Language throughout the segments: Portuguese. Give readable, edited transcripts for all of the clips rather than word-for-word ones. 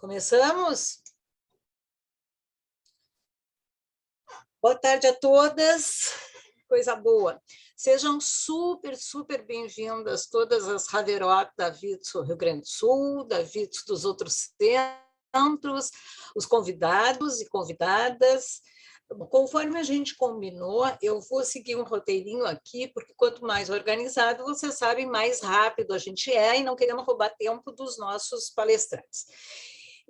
Começamos? Boa tarde a todas, coisa boa. Sejam super bem-vindas todas as Haverot da Vitsu Rio Grande do Sul, da Vitsu dos outros centros, os convidados e convidadas. Conforme a gente combinou, eu vou seguir um roteirinho aqui, porque quanto mais organizado, vocês sabem, mais rápido a gente é e não queremos roubar tempo dos nossos palestrantes.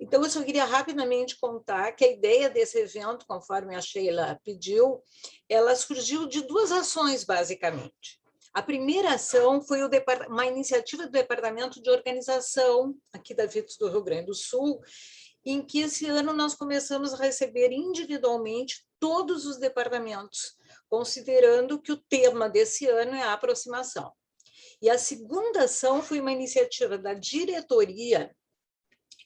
Então, eu só queria rapidamente contar que a ideia desse evento, conforme a Sheila pediu, ela surgiu de duas ações, basicamente. A primeira ação foi uma iniciativa do Departamento de Organização, aqui da Vitsu do Rio Grande do Sul, em que esse ano nós começamos a receber individualmente todos os departamentos, considerando que o tema desse ano é a aproximação. E a segunda ação foi uma iniciativa da diretoria,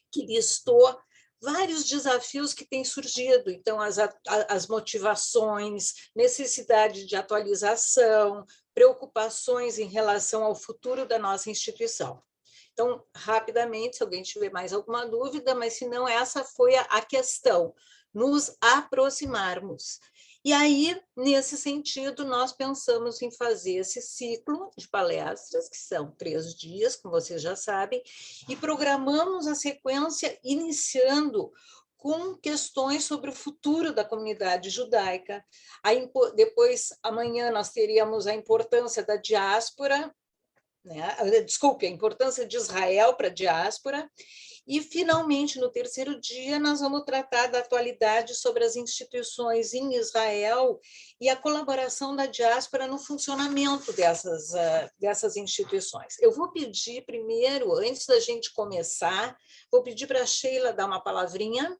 que listou vários desafios que têm surgido, então as motivações, necessidade de atualização, preocupações em relação ao futuro da nossa instituição. Então, rapidamente, se alguém tiver mais alguma dúvida, mas se não, essa foi a questão, nos aproximarmos. E aí, nesse sentido, nós pensamos em fazer esse ciclo de palestras, que são 3 dias, como vocês já sabem, e programamos a sequência iniciando com questões sobre o futuro da comunidade judaica. Depois, amanhã, nós teríamos a importância da diáspora, a importância de Israel para a diáspora, e, finalmente, no terceiro dia, nós vamos tratar da atualidade sobre as instituições em Israel e a colaboração da diáspora no funcionamento dessas instituições. Eu vou pedir primeiro, antes da gente começar, vou pedir para a Sheila dar uma palavrinha,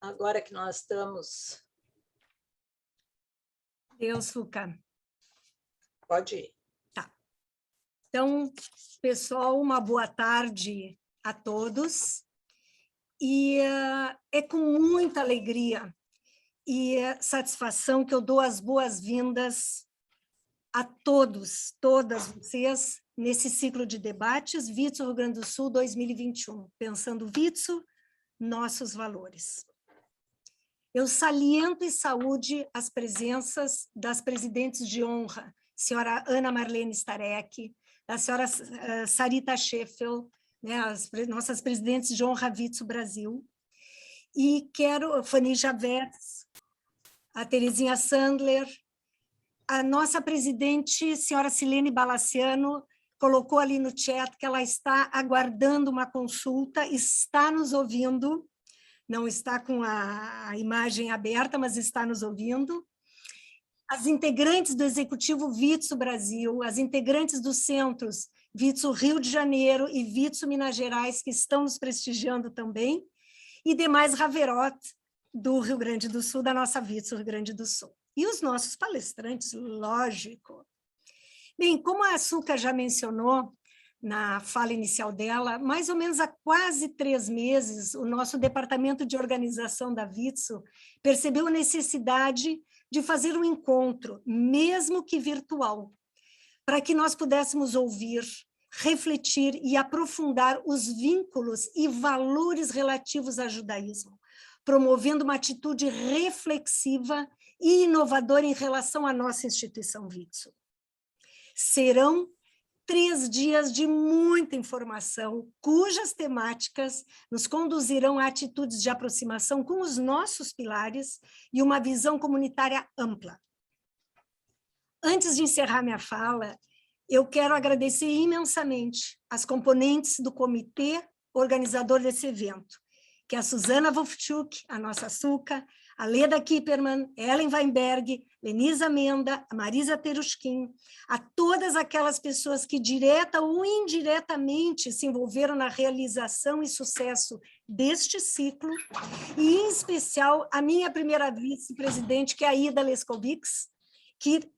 agora que nós estamos... Deus, Fuca. Pode ir. Então, pessoal, uma boa tarde a todos. E é com muita alegria e satisfação que eu dou as boas-vindas a todos, todas vocês, nesse ciclo de debates Vitsu Rio Grande do Sul 2021, Pensando Vitsu, Nossos Valores. Eu saliento e saúde as presenças das presidentes de honra, senhora Ana Marlene Starek, a senhora Sarita Scheffel, né, as nossas presidentes de honra Vitsu Brasil, e quero, Fanny Javers, a Terezinha Sandler, a nossa presidente, senhora Silene Balaciano, colocou ali no chat que ela está aguardando uma consulta, está nos ouvindo, não está com a imagem aberta, mas está nos ouvindo. As integrantes do Executivo Vitsu Brasil, as integrantes dos centros Vitsu Rio de Janeiro e Vitsu Minas Gerais, que estão nos prestigiando também, e demais Haverot do Rio Grande do Sul, da nossa Vitsu Rio Grande do Sul. E os nossos palestrantes, lógico. Bem, como a Açúcar já mencionou na fala inicial dela, mais ou menos há quase 3 meses, o nosso Departamento de Organização da Vitsu percebeu a necessidade de fazer um encontro, mesmo que virtual, para que nós pudéssemos ouvir, refletir e aprofundar os vínculos e valores relativos ao judaísmo, promovendo uma atitude reflexiva e inovadora em relação à nossa instituição Vitsu. Serão 3 dias de muita informação, cujas temáticas nos conduzirão a atitudes de aproximação com os nossos pilares e uma visão comunitária ampla. Antes de encerrar minha fala, eu quero agradecer imensamente as componentes do comitê organizador desse evento, que é a Susana Wolfchuk, a nossa Açúcar, a Leda Kipperman, Ellen Weinberg, Lenisa Menda, a Marisa Terushkin, a todas aquelas pessoas que direta ou indiretamente se envolveram na realização e sucesso deste ciclo, e em especial a minha primeira vice-presidente, que é a Ida Leskovics, que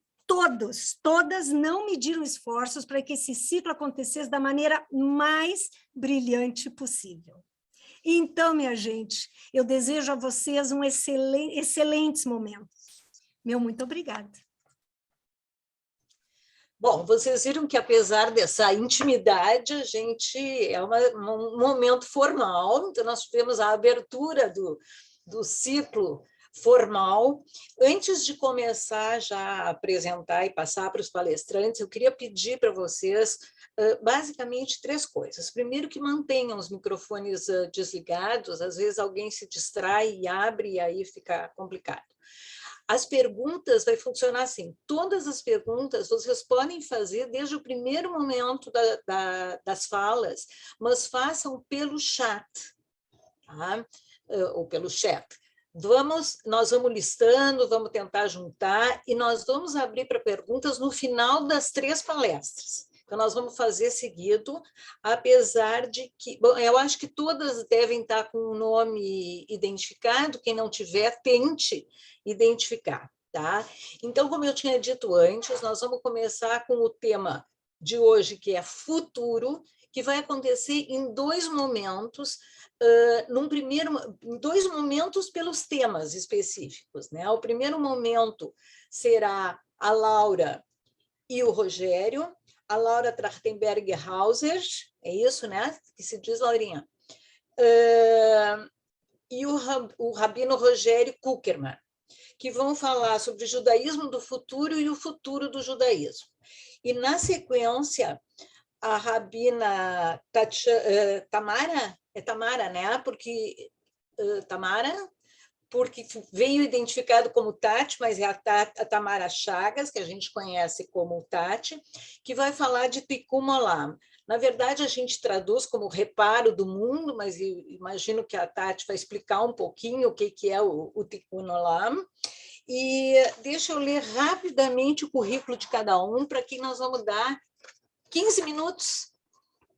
todas não mediram esforços para que esse ciclo acontecesse da maneira mais brilhante possível. Então, minha gente, eu desejo a vocês excelentes momentos. Meu muito obrigada. Bom, vocês viram que, apesar dessa intimidade, a gente é um momento formal, então nós tivemos a abertura do ciclo formal. Antes de começar já a apresentar e passar para os palestrantes, eu queria pedir para vocês, basicamente, 3 coisas. Primeiro, que mantenham os microfones desligados, às vezes alguém se distrai e abre, e aí fica complicado. As perguntas vai funcionar assim, todas as perguntas vocês podem fazer desde o primeiro momento das falas, mas façam pelo chat, tá? Ou pelo chat. Nós vamos listando, vamos tentar juntar, e nós vamos abrir para perguntas no final das 3 palestras. Então, nós vamos fazer seguido, apesar de que... Bom, eu acho que todas devem estar com o nome identificado, quem não tiver, tente identificar, tá? Então, como eu tinha dito antes, nós vamos começar com o tema de hoje, que é futuro, que vai acontecer em 2 momentos, em 2 momentos pelos temas específicos, né? O primeiro momento será a Laura e o Rogério, a Laura Trachtenberg-Hauser, é isso, né? Que se diz, Laurinha? E o Rabino Rogério Kuckerman, que vão falar sobre o judaísmo do futuro e o futuro do judaísmo. E, na sequência, a Rabina Tamara, é Tamara, né? Porque Tamara, porque veio identificado como Tati, mas é a Tamara Chagas, que a gente conhece como Tati, que vai falar de Tikkun Olam. Na verdade, a gente traduz como reparo do mundo, mas imagino que a Tati vai explicar um pouquinho o que é o Tikkun Olam. E deixa eu ler rapidamente o currículo de cada um, para quem nós vamos dar 15 minutos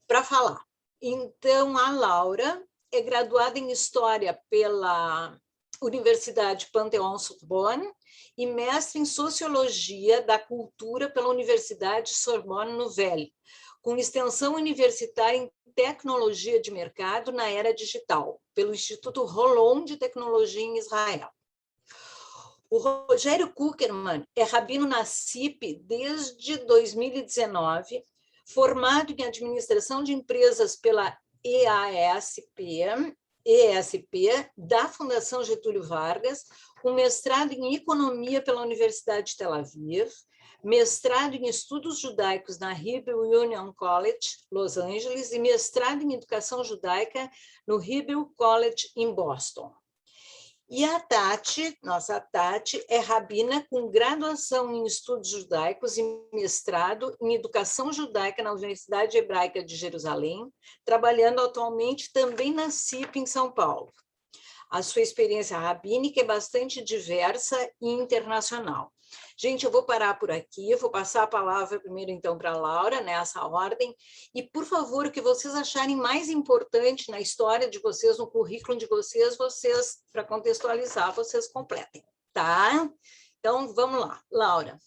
para falar. Então, a Laura é graduada em História pela Universidade Panthéon-Sorbonne e mestre em Sociologia da Cultura pela Universidade Sorbonne Nouvelle, com extensão universitária em Tecnologia de Mercado na Era Digital, pelo Instituto Holon de Tecnologia em Israel. O Rogério Kuckerman é rabino na CIP desde 2019, formado em Administração de Empresas pela ESP, da Fundação Getúlio Vargas, com mestrado em Economia pela Universidade de Tel Aviv, mestrado em Estudos Judaicos na Hebrew Union College, Los Angeles, e mestrado em Educação Judaica no Hebrew College, em Boston. E a Tati, nossa Tati, é rabina com graduação em Estudos Judaicos e mestrado em Educação Judaica na Universidade Hebraica de Jerusalém, trabalhando atualmente também na CIP em São Paulo. A sua experiência rabínica é bastante diversa e internacional. Gente, eu vou parar por aqui, eu vou passar a palavra primeiro, então, para a Laura, nessa ordem, e, por favor, o que vocês acharem mais importante na história de vocês, no currículo de vocês, para contextualizar, vocês completem, tá? Então, vamos lá. Laura.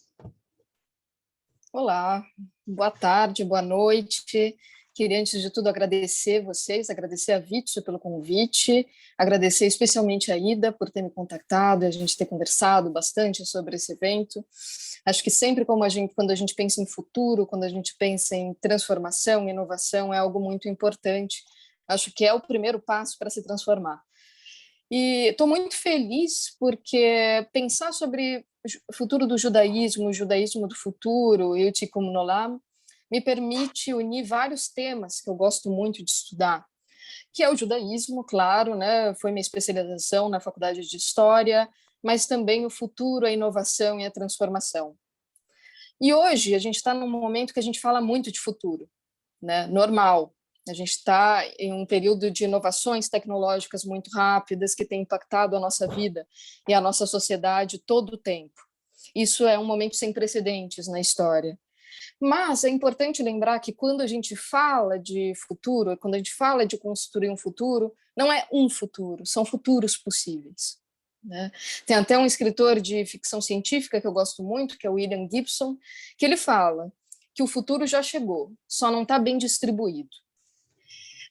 Olá, boa tarde, boa noite. Queria, antes de tudo, agradecer vocês, agradecer a Vitsu pelo convite, agradecer especialmente a Ida por ter me contactado e a gente ter conversado bastante sobre esse evento. Acho que sempre quando a gente pensa em futuro, quando a gente pensa em transformação, inovação, é algo muito importante. Acho que é o primeiro passo para se transformar. E estou muito feliz porque pensar sobre o futuro do judaísmo, o judaísmo do futuro e o Tikkun Olam, me permite unir vários temas que eu gosto muito de estudar, que é o judaísmo, claro, né? Foi minha especialização na faculdade de História, mas também o futuro, a inovação e a transformação. E hoje a gente está num momento que a gente fala muito de futuro, né? Normal. A gente está em um período de inovações tecnológicas muito rápidas que tem impactado a nossa vida e a nossa sociedade todo o tempo. Isso é um momento sem precedentes na história. Mas é importante lembrar que quando a gente fala de futuro, quando a gente fala de construir um futuro, não é um futuro, são futuros possíveis, né? Tem até um escritor de ficção científica que eu gosto muito, que é o William Gibson, que ele fala que o futuro já chegou, só não está bem distribuído.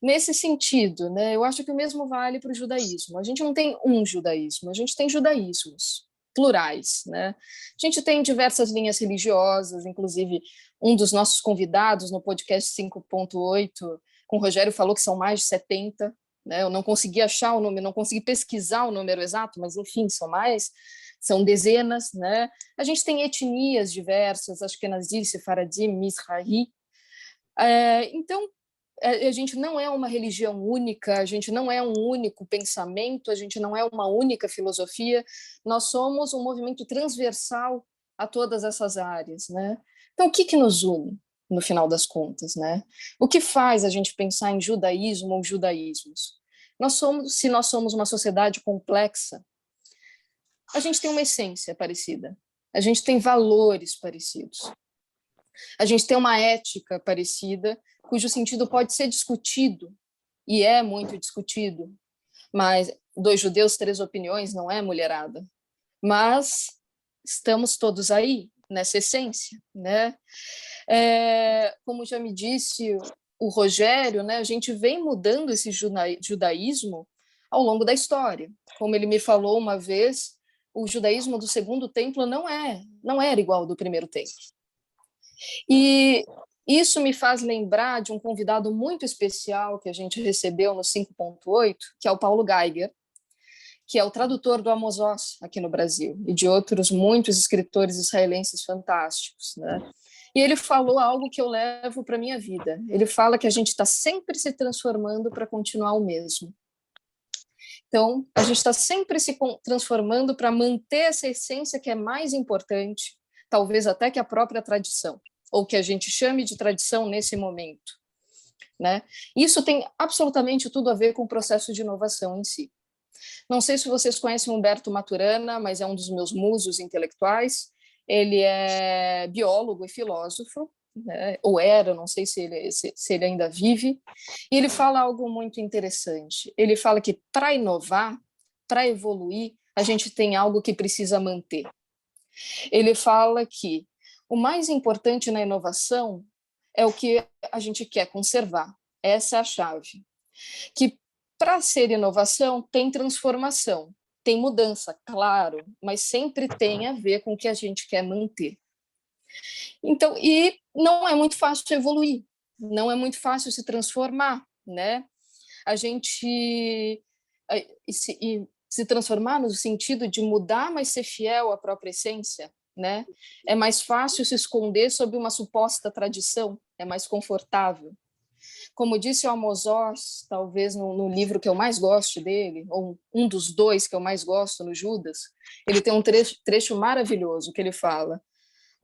Nesse sentido, né, eu acho que o mesmo vale para o judaísmo. A gente não tem um judaísmo, a gente tem judaísmos plurais, né? A gente tem diversas linhas religiosas, inclusive Um dos nossos convidados no podcast 5.8, com o Rogério, falou que são mais de 70, né? Eu não consegui achar o número, não consegui pesquisar o número exato, mas, enfim, são dezenas, né? A gente tem etnias diversas, Ashkenazi, Sefaradim, Mizrahi. Então, a gente não é uma religião única, a gente não é um único pensamento, a gente não é uma única filosofia, nós somos um movimento transversal a todas essas áreas, né? Então, o que nos une, no final das contas, né? O que faz a gente pensar em judaísmo ou judaísmos? Se nós somos uma sociedade complexa, a gente tem uma essência parecida, a gente tem valores parecidos, a gente tem uma ética parecida, cujo sentido pode ser discutido, e é muito discutido, mas 2 judeus, 3 opiniões, não é, mulherada? Mas estamos todos aí, nessa essência, né? Como já me disse o Rogério, né, a gente vem mudando esse judaísmo ao longo da história. Como ele me falou uma vez, o judaísmo do Segundo Templo não era igual ao do Primeiro Templo. E isso me faz lembrar de um convidado muito especial que a gente recebeu no 5.8, que é o Paulo Geiger, que é o tradutor do Amos Oz aqui no Brasil, e de outros muitos escritores israelenses fantásticos, né? E ele falou algo que eu levo para a minha vida. Ele fala que a gente está sempre se transformando para continuar o mesmo. Então, a gente está sempre se transformando para manter essa essência que é mais importante, talvez até que a própria tradição, ou que a gente chame de tradição nesse momento, né? Isso tem absolutamente tudo a ver com o processo de inovação em si. Não sei se vocês conhecem Humberto Maturana, mas é um dos meus musos intelectuais. Ele é biólogo e filósofo, né? Ou era, não sei se ele ainda vive. E ele fala algo muito interessante. Ele fala que para inovar, para evoluir, a gente tem algo que precisa manter. Ele fala que o mais importante na inovação é o que a gente quer conservar. Essa é a chave. Que para ser inovação tem transformação, tem mudança, claro, mas sempre tem a ver com o que a gente quer manter. Então, e não é muito fácil evoluir, não é muito fácil se transformar, né? A gente se transformar no sentido de mudar, mas ser fiel à própria essência, né? É mais fácil se esconder sob uma suposta tradição, é mais confortável. Como disse o Amos Oz, talvez no livro que eu mais gosto dele, ou um dos 2 que eu mais gosto, no Judas, ele tem um trecho maravilhoso que ele fala: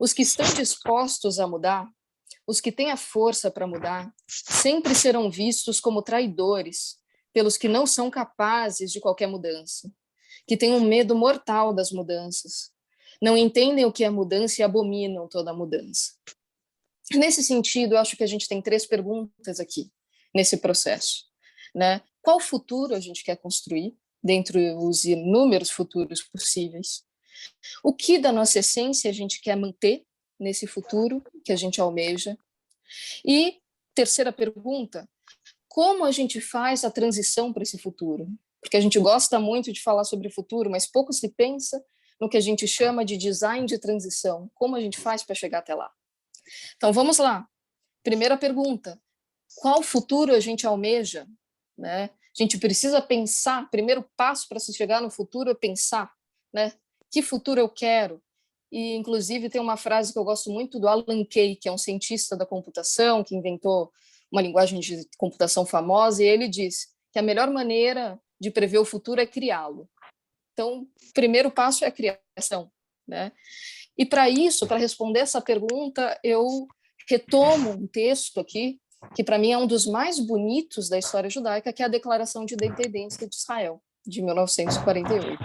os que estão dispostos a mudar, os que têm a força para mudar, sempre serão vistos como traidores pelos que não são capazes de qualquer mudança, que têm um medo mortal das mudanças, não entendem o que é mudança e abominam toda mudança. Nesse sentido, eu acho que a gente tem 3 perguntas aqui, nesse processo, né? Qual futuro a gente quer construir, dentre os inúmeros futuros possíveis? O que da nossa essência a gente quer manter nesse futuro que a gente almeja? E, terceira pergunta, como a gente faz a transição para esse futuro? Porque a gente gosta muito de falar sobre o futuro, mas pouco se pensa no que a gente chama de design de transição. Como a gente faz para chegar até lá? Então, vamos lá. Primeira pergunta: qual futuro a gente almeja? Né? A gente precisa pensar, primeiro passo para se chegar no futuro é pensar, né? Que futuro eu quero? E, inclusive, tem uma frase que eu gosto muito do Alan Kay, que é um cientista da computação, que inventou uma linguagem de computação famosa, e ele diz que a melhor maneira de prever o futuro é criá-lo. Então, o primeiro passo é a criação, né? E para isso, para responder essa pergunta, eu retomo um texto aqui, que para mim é um dos mais bonitos da história judaica, que é a Declaração de Independência de Israel, de 1948,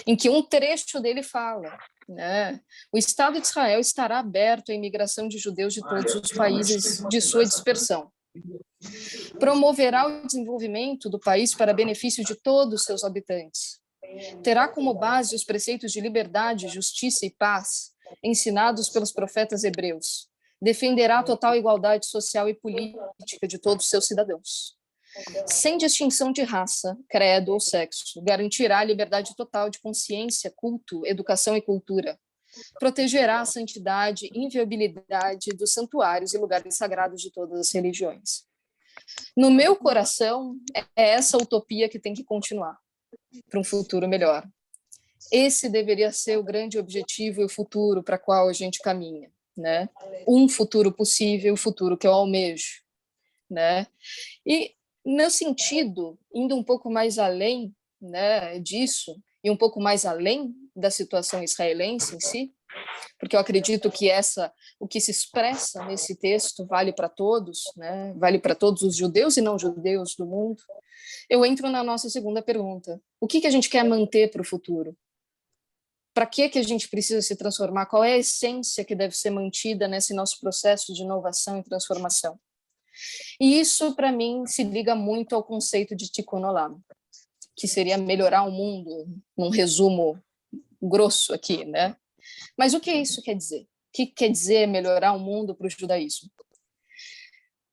em que um trecho dele fala, né, o Estado de Israel estará aberto à imigração de judeus de todos os países de sua dispersão. Promoverá o desenvolvimento do país para benefício de todos os seus habitantes. Terá como base os preceitos de liberdade, justiça e paz ensinados pelos profetas hebreus. Defenderá a total igualdade social e política de todos os seus cidadãos. Sem distinção de raça, credo ou sexo, garantirá a liberdade total de consciência, culto, educação e cultura. protegerá a santidade e inviolabilidade dos santuários e lugares sagrados de todas as religiões. No meu coração, é essa utopia que tem que continuar para um futuro melhor. Esse deveria ser o grande objetivo e o futuro para qual a gente caminha, né? Um futuro possível, o futuro que eu almejo, né? E no sentido, indo um pouco mais além, né, disso, e um pouco mais além da situação israelense em si, porque eu acredito que o que se expressa nesse texto vale para todos, né? Vale para todos os judeus e não judeus do mundo. Eu entro na nossa segunda pergunta. O que a gente quer manter para o futuro? Para que a gente precisa se transformar? Qual é a essência que deve ser mantida nesse nosso processo de inovação e transformação? E isso, para mim, se liga muito ao conceito de Tikkun Olam, que seria melhorar o mundo, num resumo grosso aqui, né? Mas o que isso quer dizer? O que quer dizer melhorar o mundo para o judaísmo?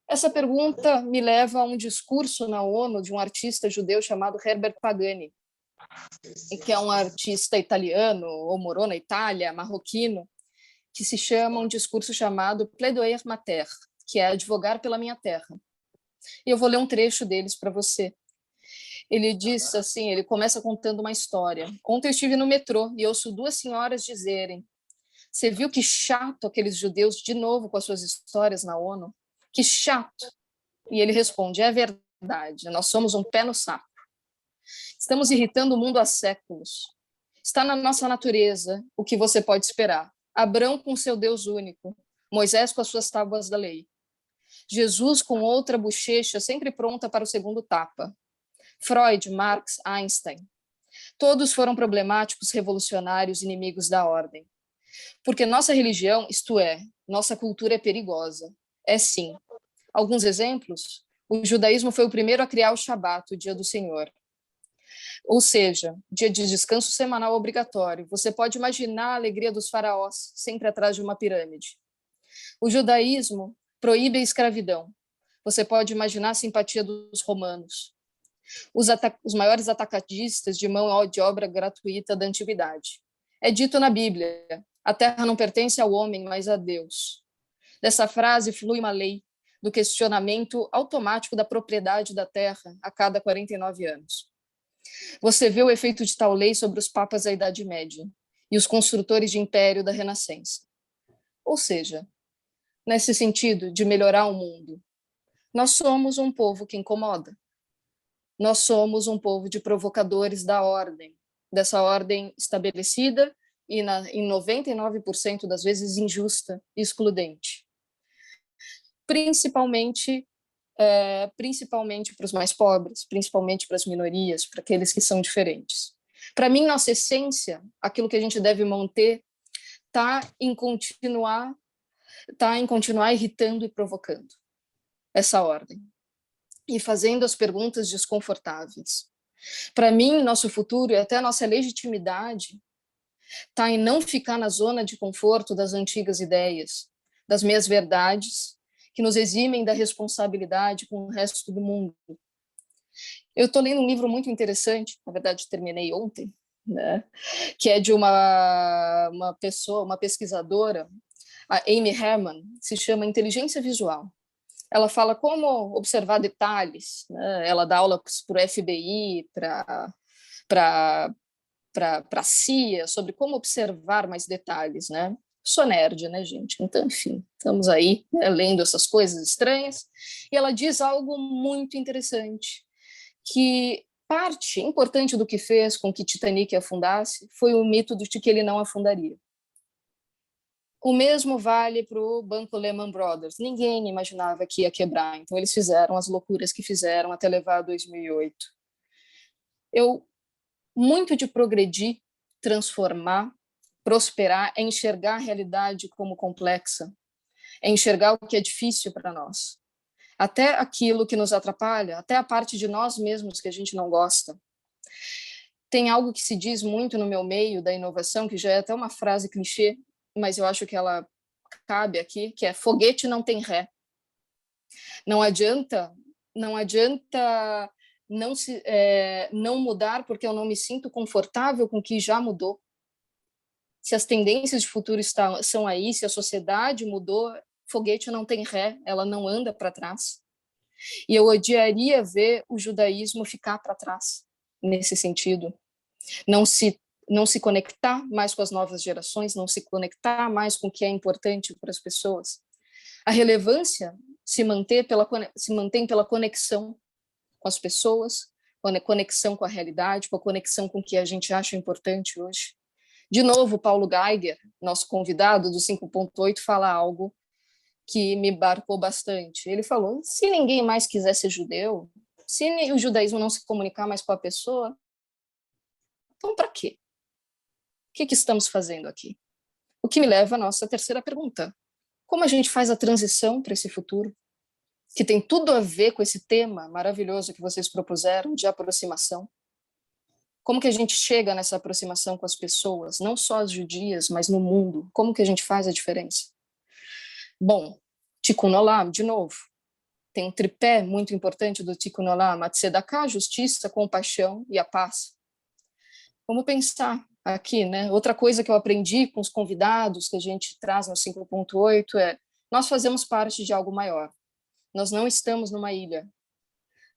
Essa pergunta me leva a um discurso na ONU de um artista judeu chamado Herbert Pagani, que é um artista italiano, ou morou na Itália, marroquino, que se chama um discurso chamado Plaidoyer ma terre, que é advogar pela minha terra. E eu vou ler um trecho deles para você. Ele diz assim, ele começa contando uma história. Ontem eu estive no metrô e ouço duas senhoras dizerem: você viu que chato aqueles judeus de novo com as suas histórias na ONU? Que chato. E ele responde: é verdade, nós somos um pé no saco. Estamos irritando o mundo há séculos. Está na nossa natureza o que você pode esperar. Abrão com seu Deus único, Moisés com as suas tábuas da lei, Jesus com outra bochecha sempre pronta para o segundo tapa, Freud, Marx, Einstein. Todos foram problemáticos, revolucionários, inimigos da ordem. Porque nossa religião, isto é, nossa cultura é perigosa. É sim. Alguns exemplos? O judaísmo foi o primeiro a criar o Shabat, o dia do Senhor. Ou seja, dia de descanso semanal obrigatório. Você pode imaginar a alegria dos faraós, sempre atrás de uma pirâmide. O judaísmo proíbe a escravidão. Você pode imaginar a simpatia dos romanos. Os maiores atacadistas de mão de obra gratuita da antiguidade. É dito na Bíblia: a terra não pertence ao homem, mas a Deus. Dessa frase flui uma lei do questionamento automático da propriedade da terra a cada 49 anos. Você vê o efeito de tal lei sobre os papas da Idade Média e os construtores de império da Renascença. Ou seja, nesse sentido de melhorar o mundo, nós somos um povo que incomoda. Nós somos um povo de provocadores da ordem, dessa ordem estabelecida e em 99% das vezes injusta e excludente. Principalmente para os mais pobres, principalmente para as minorias, para aqueles que são diferentes. Para mim, nossa essência, aquilo que a gente deve manter, está em continuar irritando e provocando essa ordem e fazendo as perguntas desconfortáveis. Para mim, nosso futuro e até a nossa legitimidade está em não ficar na zona de conforto das antigas ideias, das meias verdades, que nos eximem da responsabilidade com o resto do mundo. Eu estou lendo um livro muito interessante, na verdade terminei ontem, né, que é de uma pessoa, uma pesquisadora, a Amy Herman, se chama Inteligência Visual. Ela fala como observar detalhes, né? Ela dá aula para o FBI, para a CIA, sobre como observar mais detalhes, né? Sou nerd, né, gente? Então, enfim, estamos aí, né, lendo essas coisas estranhas, e ela diz algo muito interessante, que parte importante do que fez com que Titanic afundasse foi o mito de que ele não afundaria. O mesmo vale para o Banco Lehman Brothers. Ninguém imaginava que ia quebrar, então eles fizeram as loucuras que fizeram até levar a 2008. Muito de progredir, transformar, prosperar é enxergar a realidade como complexa, é enxergar o que é difícil para nós. Até aquilo que nos atrapalha, até a parte de nós mesmos que a gente não gosta. Tem algo que se diz muito no meu meio da inovação, que já é até uma frase clichê, mas eu acho que ela cabe aqui, que é: foguete não tem ré. Não adianta não mudar porque eu não me sinto confortável com o que já mudou. se as tendências de futuro são aí, se a sociedade mudou, foguete não tem ré, ela não anda para trás. E eu odiaria ver o judaísmo ficar para trás, nesse sentido. Não se conectar mais com as novas gerações, não se conectar mais com o que é importante para as pessoas. A relevância se mantém pela conexão com as pessoas, com a conexão com a realidade, com a conexão com o que a gente acha importante hoje. De novo, Paulo Geiger, nosso convidado do 5.8, fala algo que me marcou bastante. Ele falou, se ninguém mais quiser ser judeu, se o judaísmo não se comunicar mais com a pessoa, então para quê? O que estamos fazendo aqui? O que me leva à nossa terceira pergunta. Como a gente faz a transição para esse futuro? Que tem tudo a ver com esse tema maravilhoso que vocês propuseram de aproximação. Como que a gente chega nessa aproximação com as pessoas, não só as judias, mas no mundo? Como que a gente faz a diferença? Bom, Tikkun Olam, de novo, tem um tripé muito importante do Tikkun Olam, a Tzedakah, justiça, compaixão e a paz. Vamos pensar aqui, né? Outra coisa que eu aprendi com os convidados que a gente traz no 5.8 é, nós fazemos parte de algo maior. Nós não estamos numa ilha.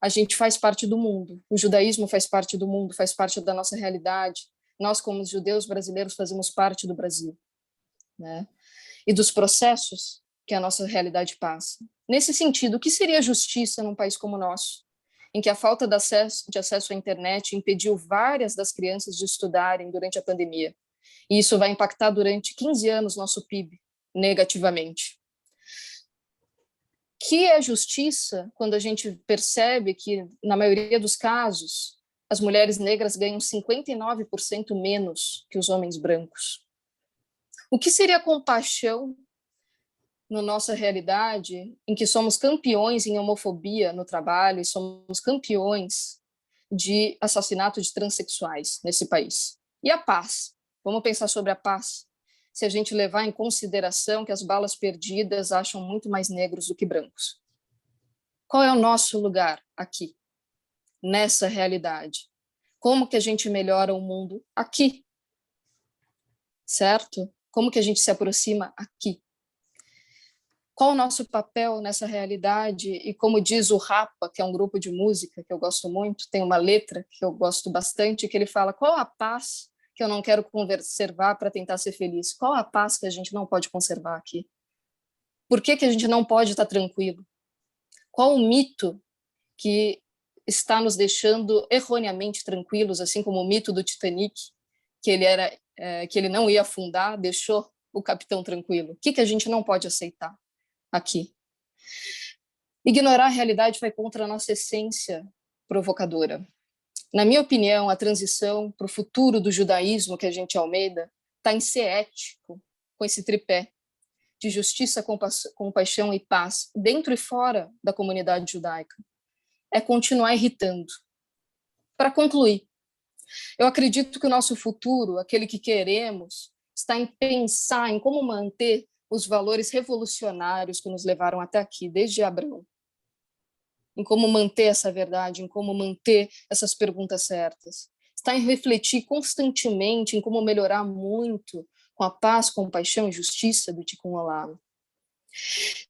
A gente faz parte do mundo. O judaísmo faz parte do mundo, faz parte da nossa realidade. Nós, como judeus brasileiros, fazemos parte do Brasil, né? E dos processos que a nossa realidade passa. Nesse sentido, o que seria justiça num país como o nosso, em que a falta de acesso à internet impediu várias das crianças de estudarem durante a pandemia? E isso vai impactar durante 15 anos nosso PIB negativamente. Que é justiça quando a gente percebe que, na maioria dos casos, as mulheres negras ganham 59% menos que os homens brancos? O que seria compaixão na nossa realidade, em que somos campeões em homofobia no trabalho e somos campeões de assassinato de transexuais nesse país? E a paz? Vamos pensar sobre a paz. Se a gente levar em consideração que as balas perdidas acham muito mais negros do que brancos. Qual é o nosso lugar aqui, nessa realidade? Como que a gente melhora o mundo aqui? Certo? Como que a gente se aproxima aqui? Qual o nosso papel nessa realidade? E como diz o Rapa, que é um grupo de música que eu gosto muito, tem uma letra que eu gosto bastante, que ele fala, qual a paz que eu não quero conservar para tentar ser feliz? Qual a paz que a gente não pode conservar aqui? Por que a gente não pode estar tranquilo? Qual o mito que está nos deixando erroneamente tranquilos, assim como o mito do Titanic, que ele não ia afundar, deixou o capitão tranquilo? O que a gente não pode aceitar aqui? Ignorar a realidade vai contra a nossa essência provocadora. Na minha opinião, a transição para o futuro do judaísmo que a gente almeida está em ser ético com esse tripé de justiça, compaixão e paz, dentro e fora da comunidade judaica. É continuar irritando. Para concluir, eu acredito que o nosso futuro, aquele que queremos, está em pensar em como manter os valores revolucionários que nos levaram até aqui, desde Abraão. Em como manter essa verdade, em como manter essas perguntas certas. Está em refletir constantemente em como melhorar muito com a paz, compaixão e justiça do Tikkun Olam.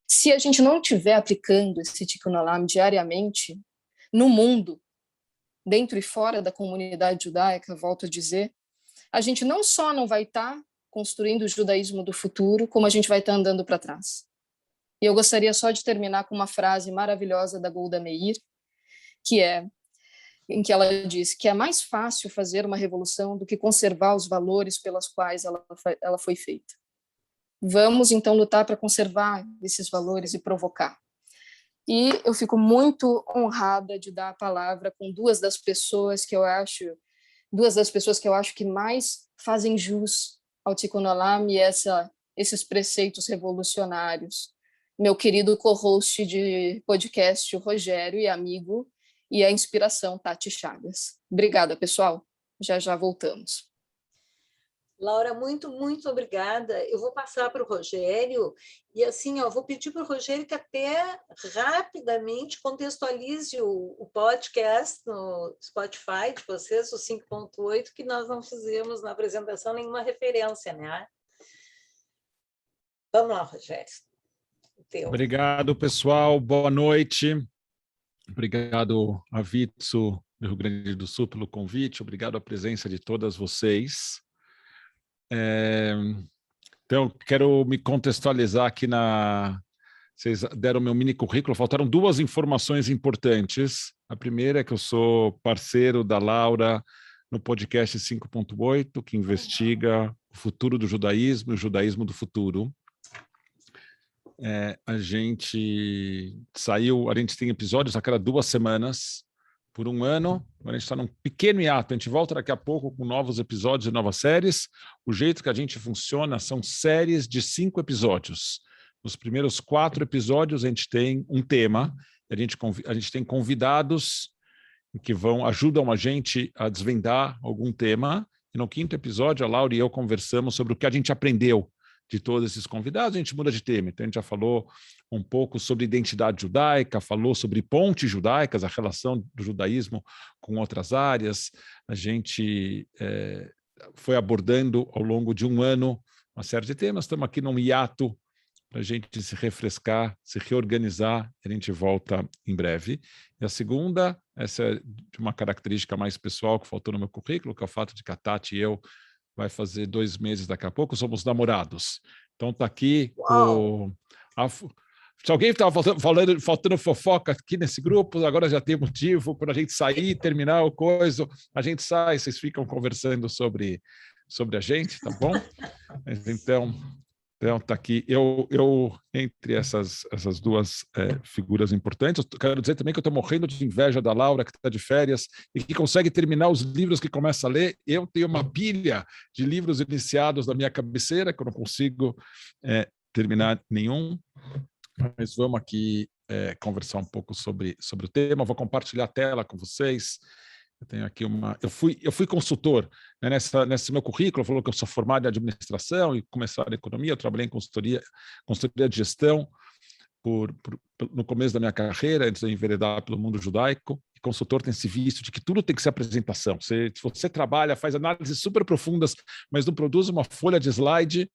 Se a gente não estiver aplicando esse Tikkun Olam diariamente, no mundo, dentro e fora da comunidade judaica, volto a dizer, a gente não só não vai estar construindo o judaísmo do futuro, como a gente vai estar andando para trás. E eu gostaria só de terminar com uma frase maravilhosa da Golda Meir, em que ela diz que é mais fácil fazer uma revolução do que conservar os valores pelos quais ela foi feita. Vamos, então, lutar para conservar esses valores e provocar. E eu fico muito honrada de dar a palavra com duas das pessoas que eu acho que mais fazem jus ao Tikkun Olam e esses preceitos revolucionários. Meu querido co-host de podcast, o Rogério, e amigo, e a inspiração, Tati Chagas. Obrigada, pessoal. Já voltamos. Laura, muito, muito obrigada. Eu vou passar para o Rogério e assim, vou pedir para o Rogério que até rapidamente contextualize o podcast no Spotify de vocês, o 5.8, que nós não fizemos na apresentação nenhuma referência, né? Vamos lá, Rogério. Obrigado, pessoal. Boa noite. Obrigado a Vitsu do Rio Grande do Sul pelo convite. Obrigado à presença de todas vocês. Então, quero me contextualizar aqui Vocês deram meu mini currículo, faltaram duas informações importantes. A primeira é que eu sou parceiro da Laura no podcast 5.8, que investiga o futuro do judaísmo e o judaísmo do futuro. A gente tem episódios a cada 2 semanas, por 1 ano. A gente está num pequeno hiato, a gente volta daqui a pouco com novos episódios e novas séries. O jeito que a gente funciona são séries de 5 episódios. Nos primeiros 4 episódios a gente tem um tema, a gente tem convidados que ajudam a gente a desvendar algum tema, e no 5º episódio a Laura e eu conversamos sobre o que a gente aprendeu de todos esses convidados. A gente muda de tema, então a gente já falou um pouco sobre identidade judaica, falou sobre pontes judaicas, a relação do judaísmo com outras áreas. A gente foi abordando ao longo de 1 ano uma série de temas. Estamos aqui num hiato para a gente se refrescar, se reorganizar, a gente volta em breve. E a segunda, essa é de uma característica mais pessoal que faltou no meu currículo, que é o fato de que a Tati e eu vai fazer 2 meses daqui a pouco, somos namorados. Então está aqui se alguém estava faltando fofoca aqui nesse grupo, agora já tem motivo para a gente sair, terminar o coisa, a gente sai, vocês ficam conversando sobre a gente, tá bom? Mas, então está aqui, eu entre essas 2 figuras importantes. Eu quero dizer também que eu estou morrendo de inveja da Laura, que está de férias e que consegue terminar os livros que começa a ler. Eu tenho uma pilha de livros iniciados na minha cabeceira, que eu não consigo terminar nenhum. Mas vamos aqui conversar um pouco sobre o tema. Eu vou compartilhar a tela com vocês. Eu tenho aqui eu fui consultor, né, nesse meu currículo, falou que eu sou formado em administração e começar em economia. Eu trabalhei em consultoria de gestão no começo da minha carreira, antes de enveredar pelo mundo judaico. E consultor tem esse vício de que tudo tem que ser apresentação. Se você trabalha, faz análises super profundas, mas não produz uma folha de slide,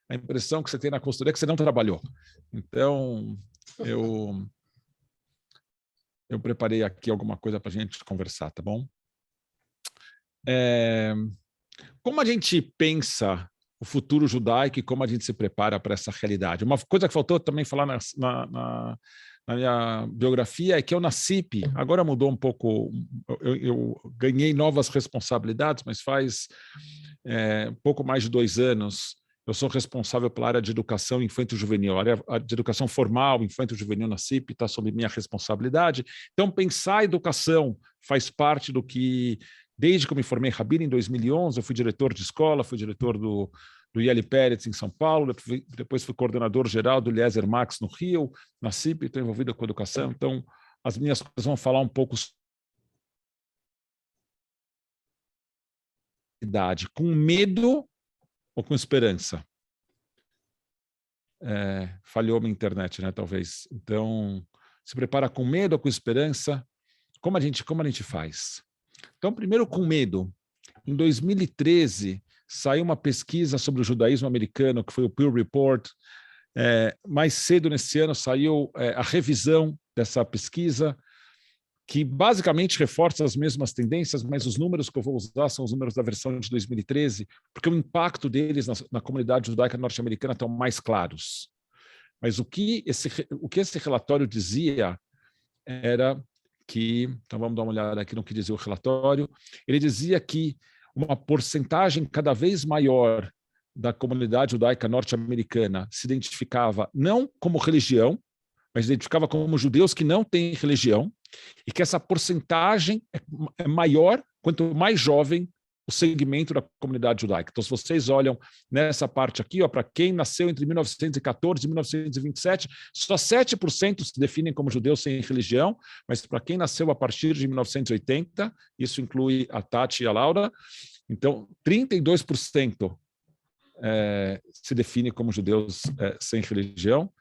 a impressão que você tem na consultoria é que você não trabalhou. Então, eu preparei aqui alguma coisa para a gente conversar, tá bom? Como a gente pensa o futuro judaico e como a gente se prepara para essa realidade? Uma coisa que faltou também falar na minha biografia é que eu na CIP, agora mudou um pouco, eu ganhei novas responsabilidades, mas faz pouco mais de 2 anos, eu sou responsável pela área de educação infanto-juvenil, a área de educação formal infanto-juvenil na CIP está sob minha responsabilidade. Então, pensar a educação faz parte do que, desde que eu me formei rabino em 2011, eu fui diretor de escola, fui diretor do Yeli Peretz em São Paulo, depois fui coordenador geral do Eliezer Max no Rio, na CIP, estou envolvido com educação. Então, as minhas coisas vão falar um pouco sobre idade, com medo ou com esperança? Falhou minha internet, né? Talvez. Então, se prepara com medo ou com esperança? Como a gente faz? Então, primeiro com medo. Em 2013, saiu uma pesquisa sobre o judaísmo americano, que foi o Pew Report. Mais cedo nesse ano saiu a revisão dessa pesquisa, que basicamente reforça as mesmas tendências, mas os números que eu vou usar são os números da versão de 2013, porque o impacto deles na comunidade judaica norte-americana estão mais claros. Mas o que esse relatório dizia era que, então vamos dar uma olhada aqui no que dizia o relatório, ele dizia que uma porcentagem cada vez maior da comunidade judaica norte-americana se identificava não como religião, mas identificava como judeus que não têm religião, e que essa porcentagem é maior quanto mais jovem o segmento da comunidade judaica. Então, se vocês olham nessa parte aqui, para quem nasceu entre 1914 e 1927, só 7% se definem como judeus sem religião, mas para quem nasceu a partir de 1980, isso inclui a Tati e a Laura, então 32% se define como judeus sem religião.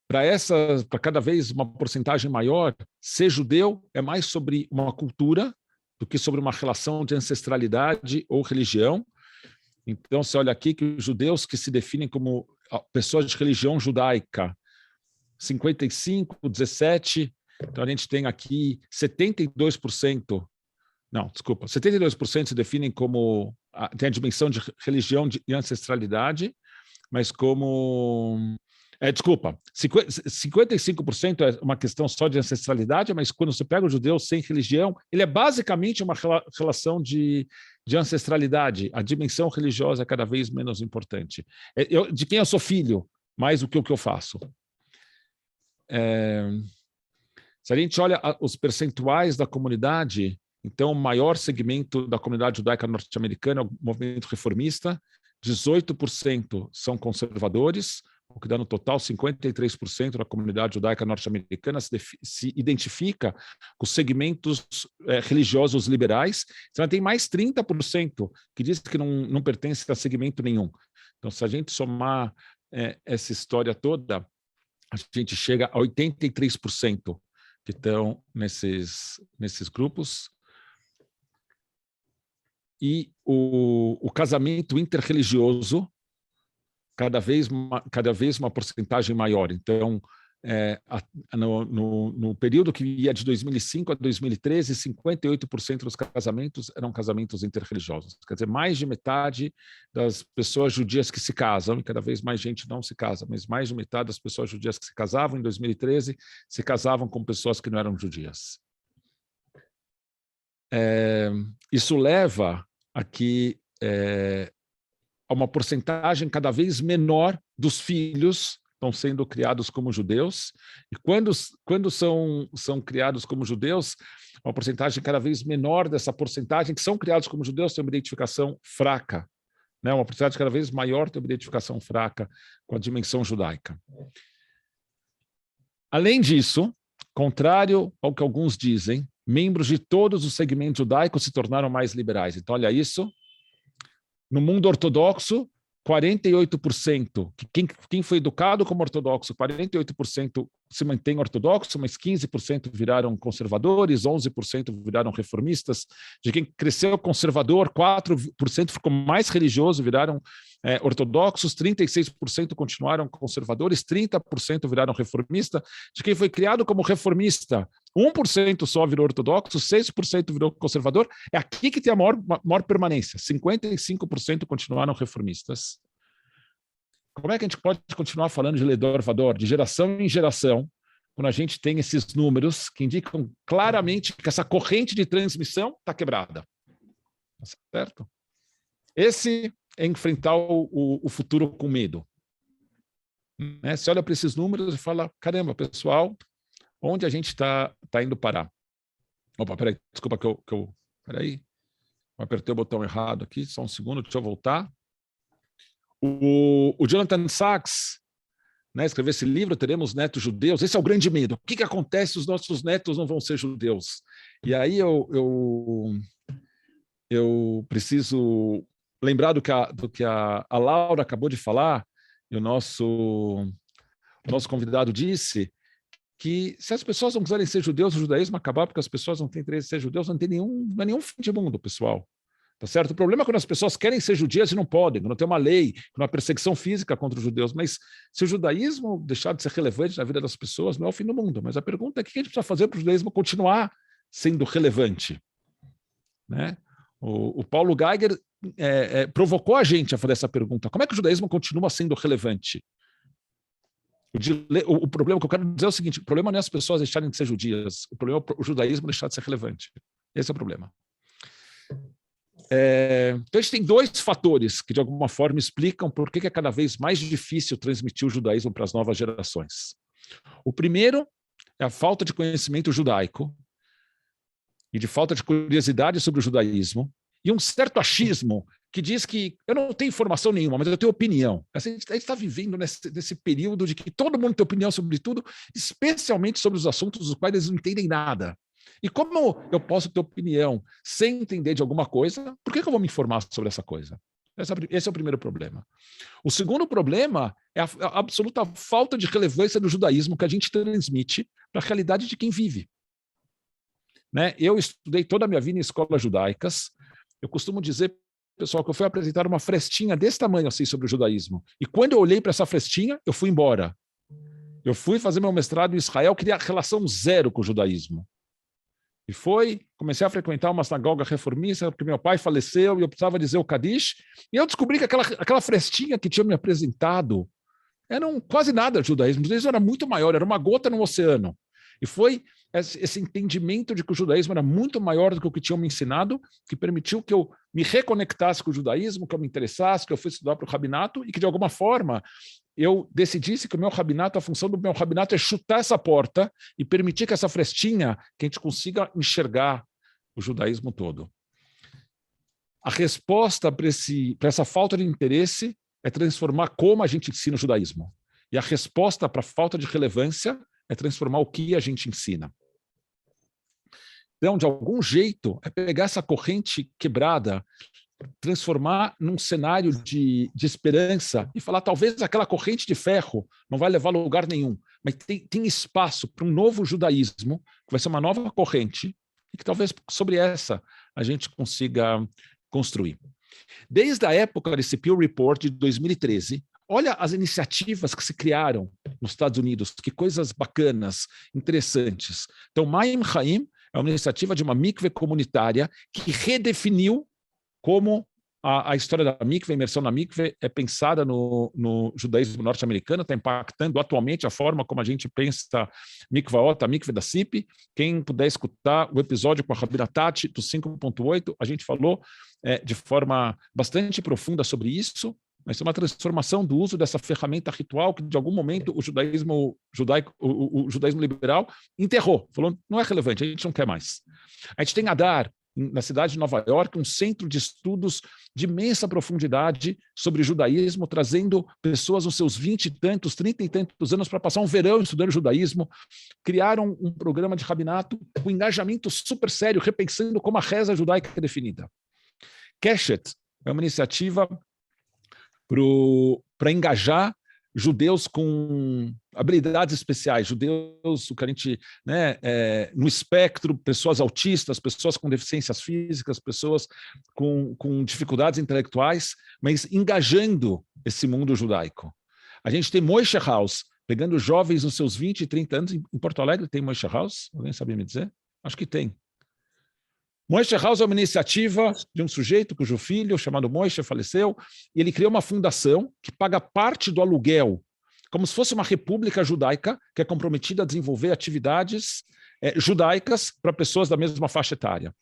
Para cada vez uma porcentagem maior, ser judeu é mais sobre uma cultura do que sobre uma relação de ancestralidade ou religião. Então, você olha aqui que os judeus que se definem como pessoas de religião judaica, 55, 17, então a gente tem aqui 72%, não, desculpa, 72% se definem como, tem a dimensão de religião e ancestralidade, mas como... 55% é uma questão só de ancestralidade, mas quando você pega o judeu sem religião, ele é basicamente uma relação de ancestralidade. A dimensão religiosa é cada vez menos importante. De quem eu sou filho, mais do que o que eu faço. Se a gente olha os percentuais da comunidade, então o maior segmento da comunidade judaica norte-americana é o movimento reformista, 18% são conservadores, o que dá no total 53% da comunidade judaica norte-americana se identifica com os segmentos religiosos liberais. Então, tem mais 30% que diz que não pertence a segmento nenhum. Então, se a gente somar essa história toda, a gente chega a 83% que estão nesses grupos. E o casamento interreligioso, cada vez uma porcentagem maior. Então, no período que ia de 2005 a 2013, 58% dos casamentos eram casamentos interreligiosos. Quer dizer, mais de metade das pessoas judias que se casam, e cada vez mais gente não se casa, mas mais de metade das pessoas judias que se casavam em 2013 se casavam com pessoas que não eram judias. Isso leva a que a uma porcentagem cada vez menor dos filhos estão sendo criados como judeus, e quando são criados como judeus, uma porcentagem cada vez menor dessa porcentagem que são criados como judeus tem uma identificação fraca, né? Uma porcentagem cada vez maior tem uma identificação fraca com a dimensão judaica. Além disso, contrário ao que alguns dizem, membros de todos os segmentos judaicos se tornaram mais liberais. Então, olha isso. No mundo ortodoxo, 48%, quem foi educado como ortodoxo, 48% se mantém ortodoxo, mas 15% viraram conservadores, 11% viraram reformistas. De quem cresceu conservador, 4% ficou mais religioso, viraram ortodoxos, 36% continuaram conservadores, 30% viraram reformista. De quem foi criado como reformista, 1% só virou ortodoxo, 6% virou conservador. É aqui que tem a maior permanência, 55% continuaram reformistas. Como é que a gente pode continuar falando de Ledor Vador, de geração em geração, quando a gente tem esses números que indicam claramente que essa corrente de transmissão está quebrada? Certo? Esse é enfrentar o futuro com medo. Né? Você olha para esses números e fala, caramba, pessoal, onde a gente está indo parar? Opa, peraí, desculpa que eu peraí, eu apertei o botão errado aqui, só um segundo, deixa eu voltar. O Jonathan Sachs, né, escreveu esse livro, Teremos Netos Judeus. Esse é o grande medo. O que acontece se os nossos netos não vão ser judeus? E aí eu preciso lembrar do que a Laura acabou de falar, e o nosso convidado disse, que se as pessoas não quiserem ser judeus, o judaísmo acabar porque as pessoas não têm interesse em ser judeus, não é nenhum fim de mundo, pessoal. Tá certo? O problema é quando as pessoas querem ser judias e não podem, quando tem uma lei, quando há perseguição física contra os judeus. Mas se o judaísmo deixar de ser relevante na vida das pessoas, não é o fim do mundo. Mas a pergunta é o que a gente precisa fazer para o judaísmo continuar sendo relevante? Né? O Paulo Geiger provocou a gente a fazer essa pergunta. Como é que o judaísmo continua sendo relevante? O problema que eu quero dizer é o seguinte, o problema não é as pessoas deixarem de ser judias, o problema é o judaísmo deixar de ser relevante. Esse é o problema. Então, a gente tem dois fatores que, de alguma forma, explicam por que é cada vez mais difícil transmitir o judaísmo para as novas gerações. O primeiro é a falta de conhecimento judaico e de falta de curiosidade sobre o judaísmo e um certo achismo que diz que eu não tenho informação nenhuma, mas eu tenho opinião. A gente está vivendo nesse período de que todo mundo tem opinião sobre tudo, especialmente sobre os assuntos dos quais eles não entendem nada. E como eu posso ter opinião sem entender de alguma coisa, por que eu vou me informar sobre essa coisa? Esse é o primeiro problema. O segundo problema é a absoluta falta de relevância do judaísmo que a gente transmite para a realidade de quem vive. Né? Eu estudei toda a minha vida em escolas judaicas. Eu costumo dizer, pessoal, que eu fui apresentar uma frestinha desse tamanho assim sobre o judaísmo. E quando eu olhei para essa frestinha, eu fui embora. Eu fui fazer meu mestrado em Israel, queria relação zero com o judaísmo. E comecei a frequentar uma sinagoga reformista, porque meu pai faleceu e eu precisava dizer o Kadish, e eu descobri que aquela frestinha que tinha me apresentado era quase nada de judaísmo. O judaísmo era muito maior, era uma gota no oceano. E foi esse entendimento de que o judaísmo era muito maior do que o que tinham me ensinado, que permitiu que eu me reconectasse com o judaísmo, que eu me interessasse, que eu fui estudar para o rabinato e que, de alguma forma, eu decidisse que o meu rabinato, a função do meu rabinato é chutar essa porta e permitir que essa frestinha, que a gente consiga enxergar o judaísmo todo. A resposta para essa falta de interesse é transformar como a gente ensina o judaísmo. E a resposta para a falta de relevância é transformar o que a gente ensina. Então, de algum jeito, é pegar essa corrente quebrada, transformar num cenário de esperança e falar, talvez aquela corrente de ferro não vai levar a lugar nenhum, mas tem espaço para um novo judaísmo, que vai ser uma nova corrente, e que talvez sobre essa a gente consiga construir. Desde a época desse Pew Report de 2013, olha as iniciativas que se criaram nos Estados Unidos, que coisas bacanas, interessantes. Então, Mayim Chaim é uma iniciativa de uma mikve comunitária que redefiniu como a história da mikve, a imersão na mikve, é pensada no judaísmo norte-americano, está impactando atualmente a forma como a gente pensa mikvaot, a mikve da CIP. Quem puder escutar o episódio com a Rabina Tati, do 5.8, a gente falou de forma bastante profunda sobre isso, mas é uma transformação do uso dessa ferramenta ritual que, de algum momento, o judaísmo judaico, o judaísmo liberal enterrou, falou, não é relevante, a gente não quer mais. A gente tem Adar, na cidade de Nova York, um centro de estudos de imensa profundidade sobre judaísmo, trazendo pessoas nos seus 20 e tantos, 30 e tantos anos para passar um verão estudando judaísmo. Criaram um programa de rabinato com engajamento super sério, repensando como a reza judaica é definida. Keshet é uma iniciativa para engajar judeus com habilidades especiais, judeus, o que a gente, no espectro, pessoas autistas, pessoas com deficiências físicas, pessoas com dificuldades intelectuais, mas engajando esse mundo judaico. A gente tem Moshe House, pegando jovens nos seus 20 e 30 anos. Em Porto Alegre tem Moshe House? Alguém sabia me dizer? Acho que tem. Moshe House é uma iniciativa de um sujeito cujo filho, chamado Moshe, faleceu, e ele criou uma fundação que paga parte do aluguel, como se fosse uma república judaica, que é comprometida a desenvolver atividades judaicas para pessoas da mesma faixa etária.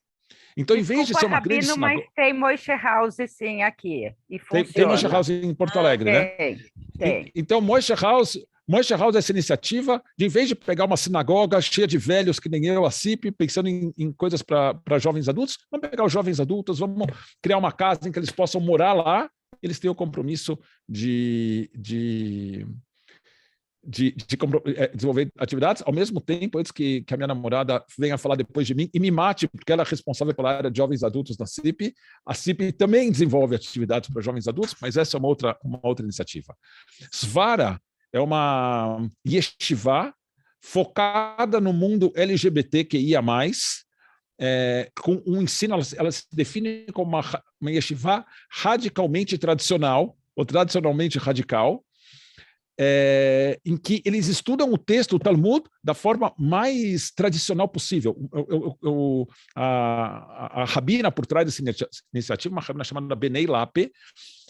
Então, em vez de ser uma grande sinagoga... mas tem Moshe House, sim, aqui. E tem Moshe House em Porto Alegre, tem. Então, Moshe House é essa iniciativa de, em vez de pegar uma sinagoga cheia de velhos que nem eu, a CIP, pensando em coisas para jovens adultos, vamos pegar os jovens adultos, vamos criar uma casa em que eles possam morar lá, eles têm o compromisso de desenvolver atividades, ao mesmo tempo, antes que a minha namorada venha falar depois de mim e me mate, porque ela é responsável pela área de jovens adultos da CIP. A CIP também desenvolve atividades para jovens adultos, mas essa é uma outra iniciativa. Svara é uma yeshiva focada no mundo LGBTQIA+, com um ensino, ela se define como uma yeshiva radicalmente tradicional, ou tradicionalmente radical, em que eles estudam o texto, o Talmud, da forma mais tradicional possível. A rabina por trás dessa iniciativa, uma rabina chamada Benei Lape,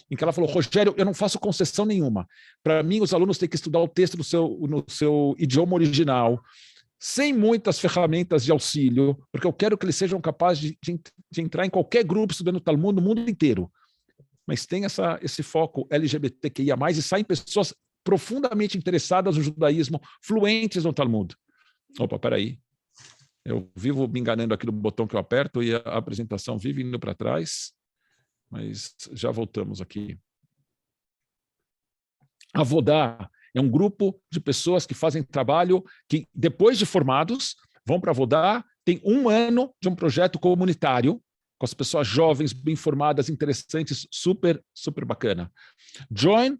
em que ela falou, Rogério, eu não faço concessão nenhuma. Para mim, os alunos têm que estudar o texto no seu idioma original, sem muitas ferramentas de auxílio, porque eu quero que eles sejam capazes de entrar em qualquer grupo estudando Talmud no mundo inteiro. Mas tem esse foco LGBTQIA+, e saem pessoas profundamente interessadas no judaísmo, fluentes no Talmud. Opa, peraí. Eu vivo me enganando aqui no botão que eu aperto e a apresentação vive indo para trás, mas já voltamos aqui. Avodá é um grupo de pessoas que fazem trabalho que, depois de formados, vão para Avodá, tem 1 ano de um projeto comunitário, com as pessoas jovens, bem formadas, interessantes, super, super bacana. Join,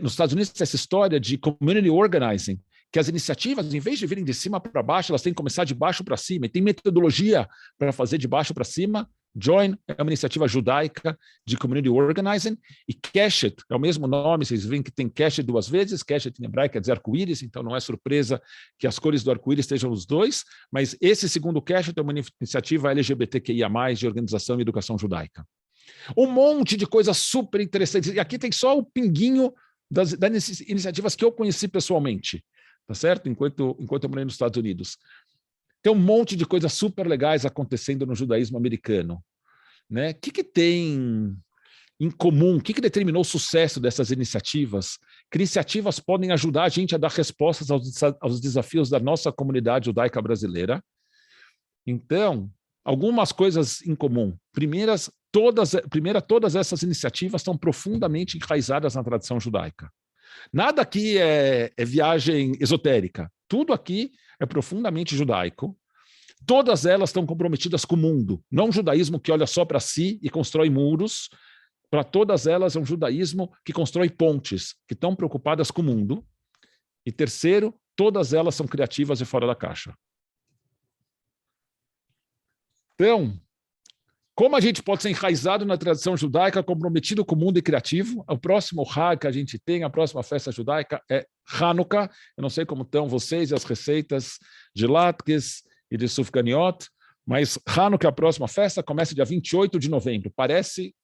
nos Estados Unidos, essa história de community organizing, que as iniciativas, em vez de virem de cima para baixo, elas têm que começar de baixo para cima, e tem metodologia para fazer de baixo para cima. Join é uma iniciativa judaica de community organizing, e Keshet é o mesmo nome, vocês veem que tem Keshet 2 vezes, Keshet em hebraico quer dizer arco-íris, então não é surpresa que as cores do arco-íris estejam os dois, mas esse segundo Keshet é uma iniciativa LGBTQIA+, de organização e educação judaica. Um monte de coisas super interessantes, e aqui tem só o pinguinho das iniciativas que eu conheci pessoalmente, tá certo? Enquanto eu morei nos Estados Unidos. Tem um monte de coisas super legais acontecendo no judaísmo americano, né? O que tem em comum? O que determinou o sucesso dessas iniciativas? Que iniciativas podem ajudar a gente a dar respostas aos desafios da nossa comunidade judaica brasileira? Então, algumas coisas em comum. Primeira, todas essas iniciativas estão profundamente enraizadas na tradição judaica. Nada aqui é viagem esotérica. Tudo aqui é profundamente judaico. Todas elas estão comprometidas com o mundo. Não um judaísmo que olha só para si e constrói muros. Para todas elas é um judaísmo que constrói pontes, que estão preocupadas com o mundo. E terceiro, todas elas são criativas e fora da caixa. Então, como a gente pode ser enraizado na tradição judaica, comprometido com o mundo e criativo? O próximo Hag que a gente tem, a próxima festa judaica é Hanukkah. Eu não sei como estão vocês e as receitas de latkes e de sufganiot, mas Hanukkah, a próxima festa, começa dia 28 de novembro. Parece,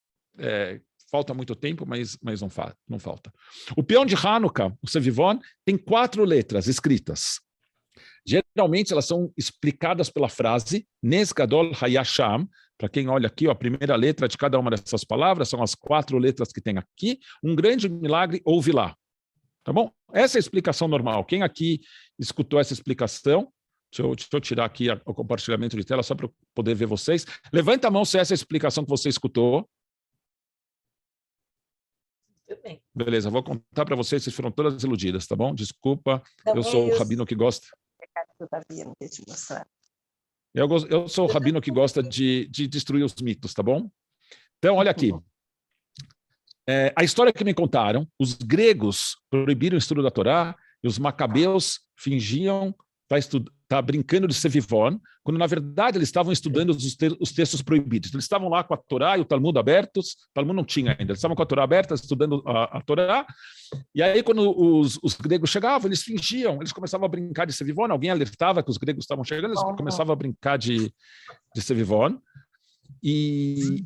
falta muito tempo, mas não falta. O peão de Hanukkah, o Sevivon, tem 4 letras escritas. Geralmente elas são explicadas pela frase Nes Gadol Hayasham. Para quem olha aqui, ó, a primeira letra de cada uma dessas palavras são as 4 letras que tem aqui. Um grande milagre houve lá. Tá bom? Essa é a explicação normal. Quem aqui escutou essa explicação? Deixa eu tirar aqui o compartilhamento de tela só para eu poder ver vocês. Levanta a mão se essa é a explicação que você escutou. Tudo bem. Beleza, vou contar para vocês, vocês foram todas iludidas, tá bom? Desculpa, eu sou o rabino que gosta. Eu sou o rabino que gosta de destruir os mitos, tá bom? Então, olha aqui. A história que me contaram, os gregos proibiram o estudo da Torá e os macabeus fingiam estar brincando de Sevivon, quando, na verdade, eles estavam estudando os textos proibidos. Eles estavam lá com a Torá e o Talmud abertos. O Talmud não tinha ainda. Eles estavam com a Torá aberta, estudando a Torá. E aí, quando os gregos chegavam, eles fingiam, eles começavam a brincar de Sevivon. Alguém alertava que os gregos estavam chegando, eles começavam a brincar de Sevivon. E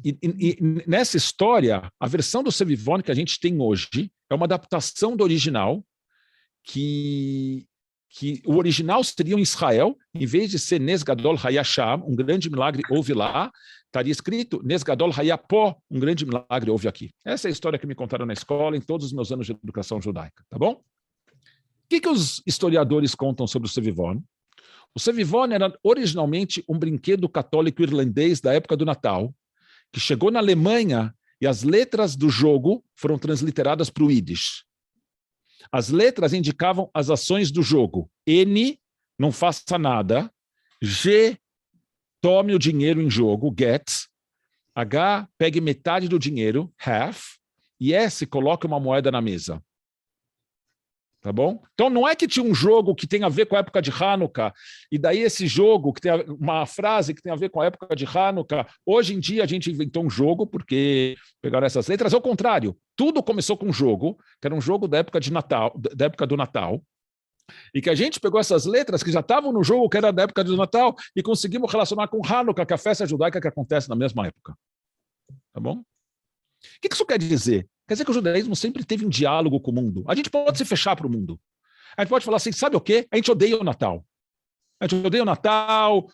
nessa história, a versão do Sevivon que a gente tem hoje é uma adaptação do original, que o original seria em Israel, em vez de ser Nes Gadol Hayasham, um grande milagre houve lá, estaria escrito Nes Gadol Hayapó, um grande milagre houve aqui. Essa é a história que me contaram na escola, em todos os meus anos de educação judaica, tá bom? O que os historiadores contam sobre o Sevivon? O Sevivon era originalmente um brinquedo católico irlandês da época do Natal, que chegou na Alemanha e as letras do jogo foram transliteradas para o Yiddish. As letras indicavam as ações do jogo. N, não faça nada. G, tome o dinheiro em jogo, get. H, pegue metade do dinheiro, half. E S, coloque uma moeda na mesa. Tá bom? Então, não é que tinha um jogo que tem a ver com a época de Hanukkah, e daí esse jogo, que tem uma frase que tem a ver com a época de Hanukkah, hoje em dia a gente inventou um jogo, porque pegaram essas letras, ao contrário, tudo começou com um jogo, que era um jogo da época de Natal, da época do Natal, e que a gente pegou essas letras que já estavam no jogo, que era da época do Natal, e conseguimos relacionar com Hanukkah, que é a festa judaica que acontece na mesma época. Tá bom? O que isso quer dizer? Quer dizer que o judaísmo sempre teve um diálogo com o mundo. A gente pode se fechar para o mundo. A gente pode falar assim, sabe o quê? A gente odeia o Natal. A gente odeia o Natal,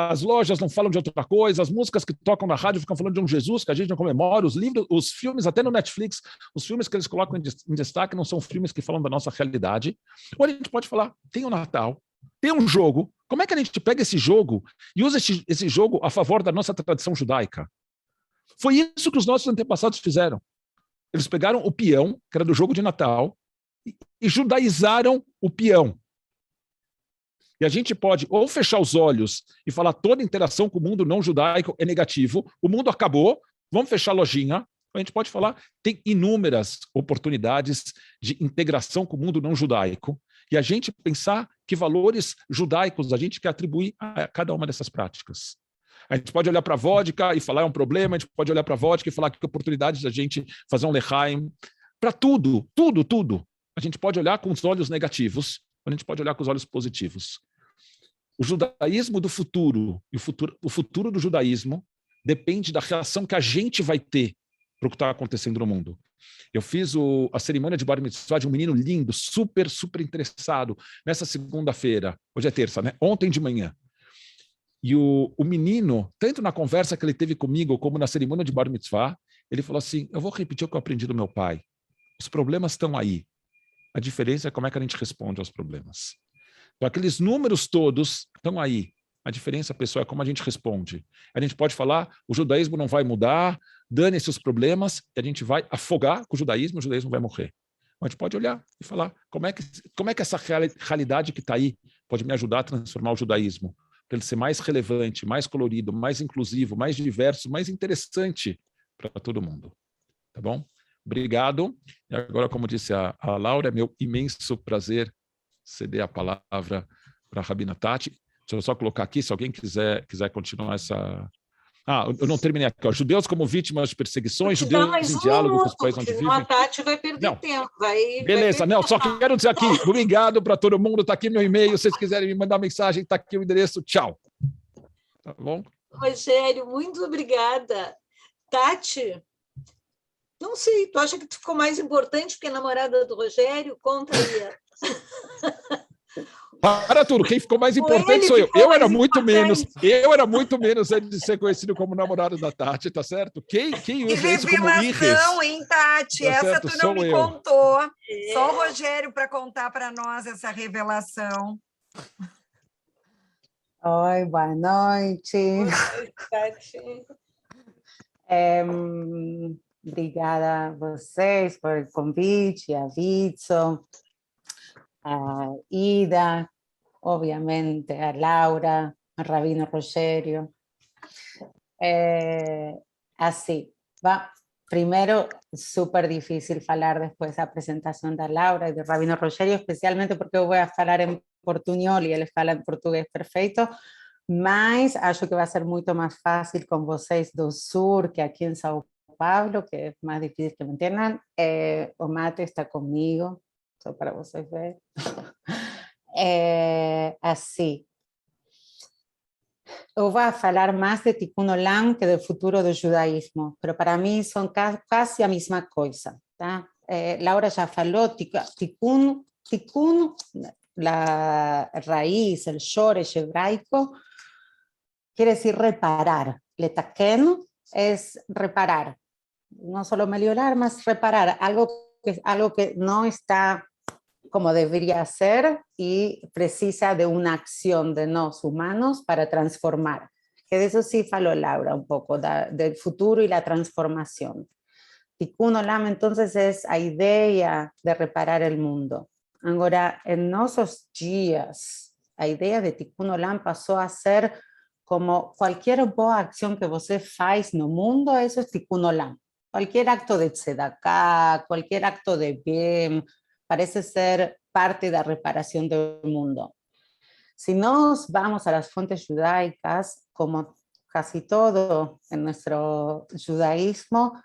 as lojas não falam de outra coisa, as músicas que tocam na rádio ficam falando de um Jesus que a gente não comemora, os livros, os filmes, até no Netflix, os filmes que eles colocam em destaque não são filmes que falam da nossa realidade. Ou a gente pode falar, tem o Natal, tem um jogo, como é que a gente pega esse jogo e usa esse jogo a favor da nossa tradição judaica? Foi isso que os nossos antepassados fizeram. Eles pegaram o peão, que era do jogo de Natal, e judaizaram o peão. E a gente pode ou fechar os olhos e falar toda interação com o mundo não judaico é negativo, o mundo acabou, vamos fechar a lojinha. A gente pode falar, tem inúmeras oportunidades de integração com o mundo não judaico, e a gente pensar que valores judaicos a gente quer atribuir a cada uma dessas práticas. A gente pode olhar para a vodka e falar é um problema, a gente pode olhar para a vodka e falar que oportunidade da gente fazer um lechaim, para tudo, tudo, tudo. A gente pode olhar com os olhos negativos, a gente pode olhar com os olhos positivos. O judaísmo do futuro, e o futuro do judaísmo, depende da reação que a gente vai ter para o que está acontecendo no mundo. Eu fiz a cerimônia de Bar Mitzvah de um menino lindo, super, super interessado, nessa segunda-feira, hoje é terça, né? Ontem de manhã. E o menino, tanto na conversa que ele teve comigo, como na cerimônia de Bar Mitzvah, ele falou assim, eu vou repetir o que eu aprendi do meu pai. Os problemas estão aí. A diferença é como é que a gente responde aos problemas. Então, aqueles números todos estão aí. A diferença, pessoal, é como a gente responde. A gente pode falar, o judaísmo não vai mudar, dane-se os problemas, e a gente vai afogar com o judaísmo vai morrer. A gente pode olhar e falar, como é que essa realidade que está aí pode me ajudar a transformar o judaísmo? Para ele ser mais relevante, mais colorido, mais inclusivo, mais diverso, mais interessante para todo mundo. Tá bom? Obrigado. E agora, como disse a Laura, é meu imenso prazer ceder a palavra para a Rabina Tati. Deixa eu só colocar aqui, se alguém quiser continuar essa... eu não terminei aqui. Ó. Judeus como vítimas de perseguições, judeus em diálogo com os países onde vivem. A Tati vai perder tempo. Beleza, não, só quero dizer aqui, obrigado para todo mundo, está aqui meu e-mail, se vocês quiserem me mandar mensagem, está aqui o endereço, tchau. Tá bom? Rogério, muito obrigada. Tati, não sei, tu acha que tu ficou mais importante porque a namorada do Rogério? Conta aí. Para tudo, quem ficou mais importante sou eu. Eu era muito menos antes de ser conhecido como namorado da Tati, tá certo? Quem usa isso como revelação, hein, Tati? Tá essa certo? tu não Sou me eu. contou. Só o Rogério para contar para nós essa revelação. Oi, boa noite. Tati. Obrigada a vocês por o convite, a Vitso, a Ida, obviamente a Laura, a Rabino Rogério. Así, va. Primero, súper difícil falar después da apresentação da Laura e do Rabino Rogério, especialmente porque eu vou falar em portunhol e ele fala em português perfeito, mas acho que vai ser muito mais fácil com vocês do Sur que aqui em São Paulo, que é mais difícil que me entendam. O Mate está comigo, só para vocês verem. Assim, eu vou falar mais de Tikkun Olam que do futuro do judaísmo, mas para mim são quase a mesma coisa. Tá? Laura já falou, Tikkun, la raíz, el shoresh hebraico, quiere decir reparar. Letaken es reparar, no solo melhorar, mas reparar, algo que no está como debería ser y precisa de una acción de nos humanos para transformar. Que de eso sí faló Laura un poco, del futuro y la transformación. Tikkun Olam entonces es la idea de reparar el mundo. Ahora, en nuestros días, la idea de Tikkun Olam pasó a ser como cualquier boa acción que você faz no mundo, eso es Tikkun Olam. Cualquier acto de tzedakah, cualquier acto de bien, parece ser parte de la reparación del mundo. Si nos vamos a las fuentes judaicas, como casi todo en nuestro judaísmo,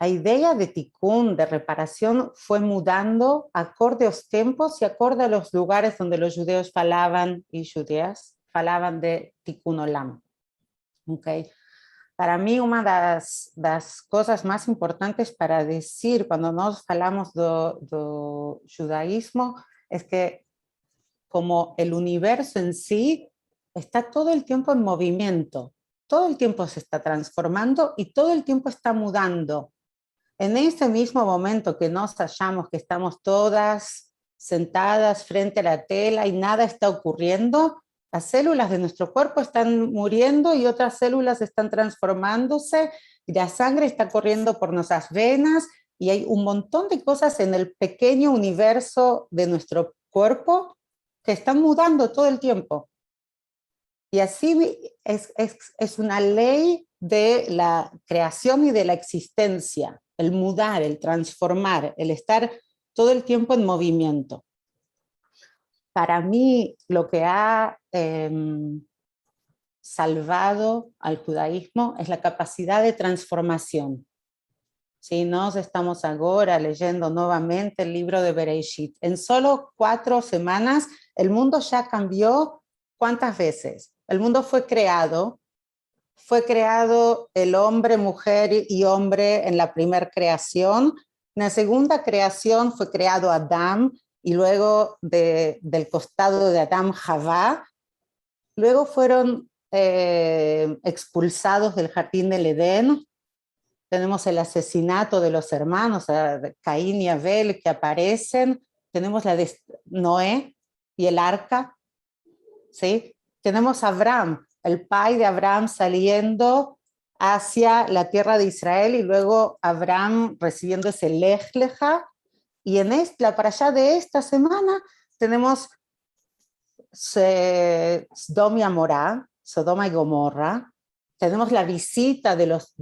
la idea de tikkun, de reparación, fue mudando acorde a los tiempos y acorde a los lugares donde los judeos falaban y judeas falaban de Tikkun Olam. Okay. Para mí, una de las cosas más importantes para decir cuando nos falamos do judaísmo es que como el universo en sí está todo el tiempo en movimiento, todo el tiempo se está transformando y todo el tiempo está mudando. En ese mismo momento que nos hallamos, que estamos todas sentadas frente a la tela y nada está ocurriendo, las células de nuestro cuerpo están muriendo y otras células están transformándose y la sangre está corriendo por nuestras venas y hay un montón de cosas en el pequeño universo de nuestro cuerpo que están mudando todo el tiempo. Y así es una ley de la creación y de la existencia, el mudar, el transformar, el estar todo el tiempo en movimiento. Para mí, lo que ha salvado al judaísmo es la capacidad de transformación. ¿Sí? Nós estamos ahora leyendo nuevamente el libro de Bereshit. En solo 4 semanas, el mundo ya cambió. ¿Cuántas veces? El mundo fue creado el hombre, mujer y hombre en la primera creación. En la segunda creación fue creado Adán, y luego del costado de Adán, Javá. Luego fueron expulsados del jardín del Edén. Tenemos el asesinato de los hermanos, Caín y Abel, que aparecen. Tenemos la de Noé y el arca. ¿Sí? Tenemos a Abraham, el pai de Abraham, saliendo hacia la tierra de Israel, y luego Abraham recibiendo ese Lech Lecha. Y en para allá de esta semana tenemos Sodoma y Gomorra. Tenemos la visita de los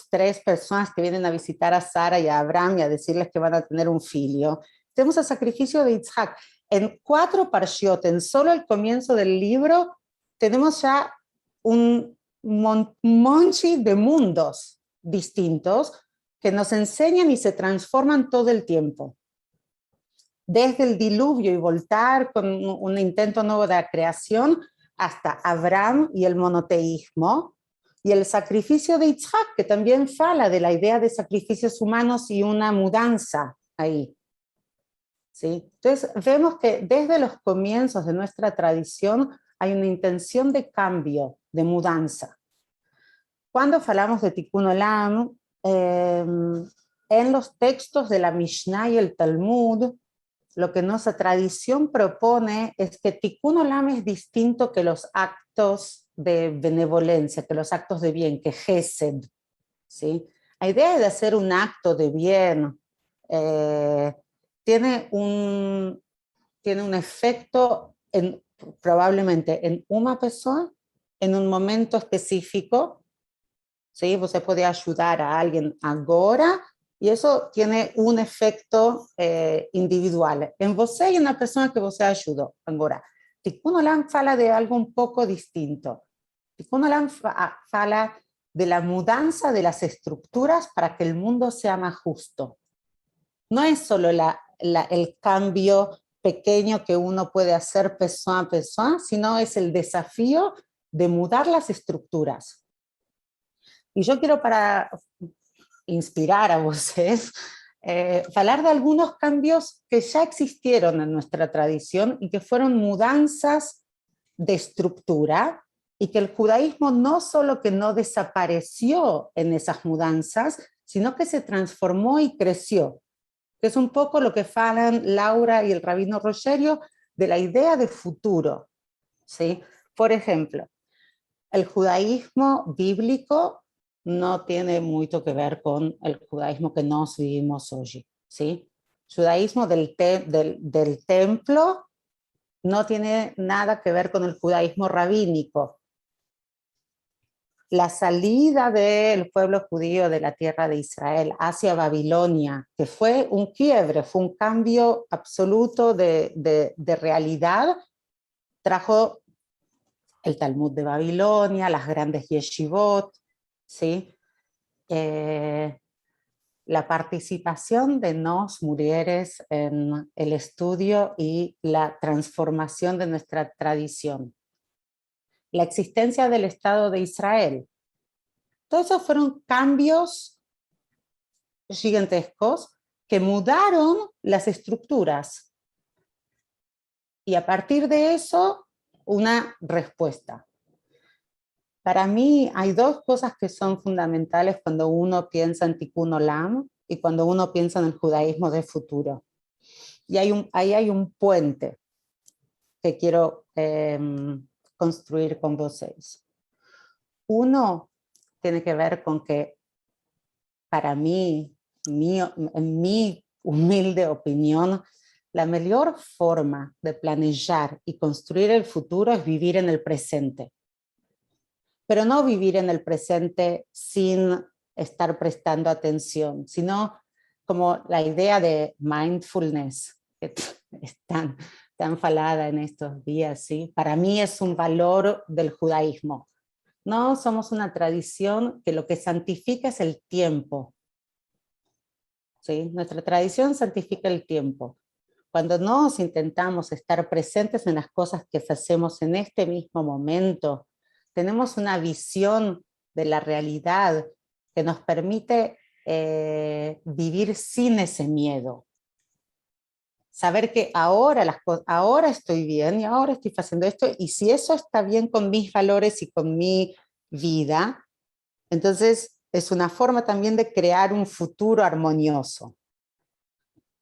3 personas que vienen a visitar a Sara y a Abraham y a decirles que van a tener un filio. Tenemos el sacrificio de Isaac. En 4 parshiot, en solo el comienzo del libro, tenemos ya un monchi de mundos distintos que nos enseñan y se transforman todo el tiempo. Desde el diluvio y voltar con un intento nuevo de la creación, hasta Abraham y el monoteísmo, y el sacrificio de Isaac, que también fala de la idea de sacrificios humanos y una mudanza ahí. ¿Sí? Entonces vemos que desde los comienzos de nuestra tradición hay una intención de cambio, de mudanza. Cuando hablamos de Tikkun Olam, en los textos de la Mishnah y el Talmud, lo que nuestra tradición propone es que Tikkun Olam es distinto que los actos de benevolencia, que los actos de bien, que Gesed. ¿Sí? La idea de hacer un acto de bien tiene un efecto probablemente en una persona, en un momento específico. ¿Sí? Usted puede ayudar a alguien ahora, y eso tiene un efecto individual en usted y en la persona que usted ayudó. Ahora, Tikkun Olam fala de algo un poco distinto. Tikkun Olam fala de la mudanza de las estructuras para que el mundo sea más justo. No es solo el cambio pequeño que uno puede hacer persona a persona, sino es el desafío de mudar las estructuras. Y yo quiero, para inspirar a ustedes, hablar de algunos cambios que ya existieron en nuestra tradición y que fueron mudanzas de estructura, y que el judaísmo no solo que no desapareció en esas mudanzas, sino que se transformó y creció, que es un poco lo que hablan Laura y el rabino Rogerio de la idea de futuro. ¿Sí? Por ejemplo, el judaísmo bíblico no tiene mucho que ver con el judaísmo que nos vivimos hoy. ¿Sí? El judaísmo del templo no tiene nada que ver con el judaísmo rabínico. La salida del pueblo judío de la tierra de Israel hacia Babilonia, que fue un quiebre, fue un cambio absoluto de realidad, trajo el Talmud de Babilonia, las grandes yeshivot, ¿sí? La participación de nos, mujeres, en el estudio y la transformación de nuestra tradición. La existencia del Estado de Israel. Todos esos fueron cambios gigantescos que mudaron las estructuras. Y a partir de eso, una respuesta. Para mí hay 2 cosas que son fundamentales cuando uno piensa en Tikkun Olam y cuando uno piensa en el judaísmo del futuro. Y ahí hay un puente que quiero construir con ustedes. Uno tiene que ver con que, para mí, en mi humilde opinión, la mejor forma de planear y construir el futuro es vivir en el presente. Pero no vivir en el presente sin estar prestando atención, sino como la idea de mindfulness, que es tan falada en estos días, ¿sí? Para mí es un valor del judaísmo. No somos una tradición que lo que santifica es el tiempo, ¿sí? Nuestra tradición santifica el tiempo. Cuando nos intentamos estar presentes en las cosas que hacemos en este mismo momento, tenemos una visión de la realidad que nos permite vivir sin ese miedo. Saber que ahora estoy bien y ahora estoy haciendo esto, y si eso está bien con mis valores y con mi vida, entonces es una forma también de crear un futuro armonioso.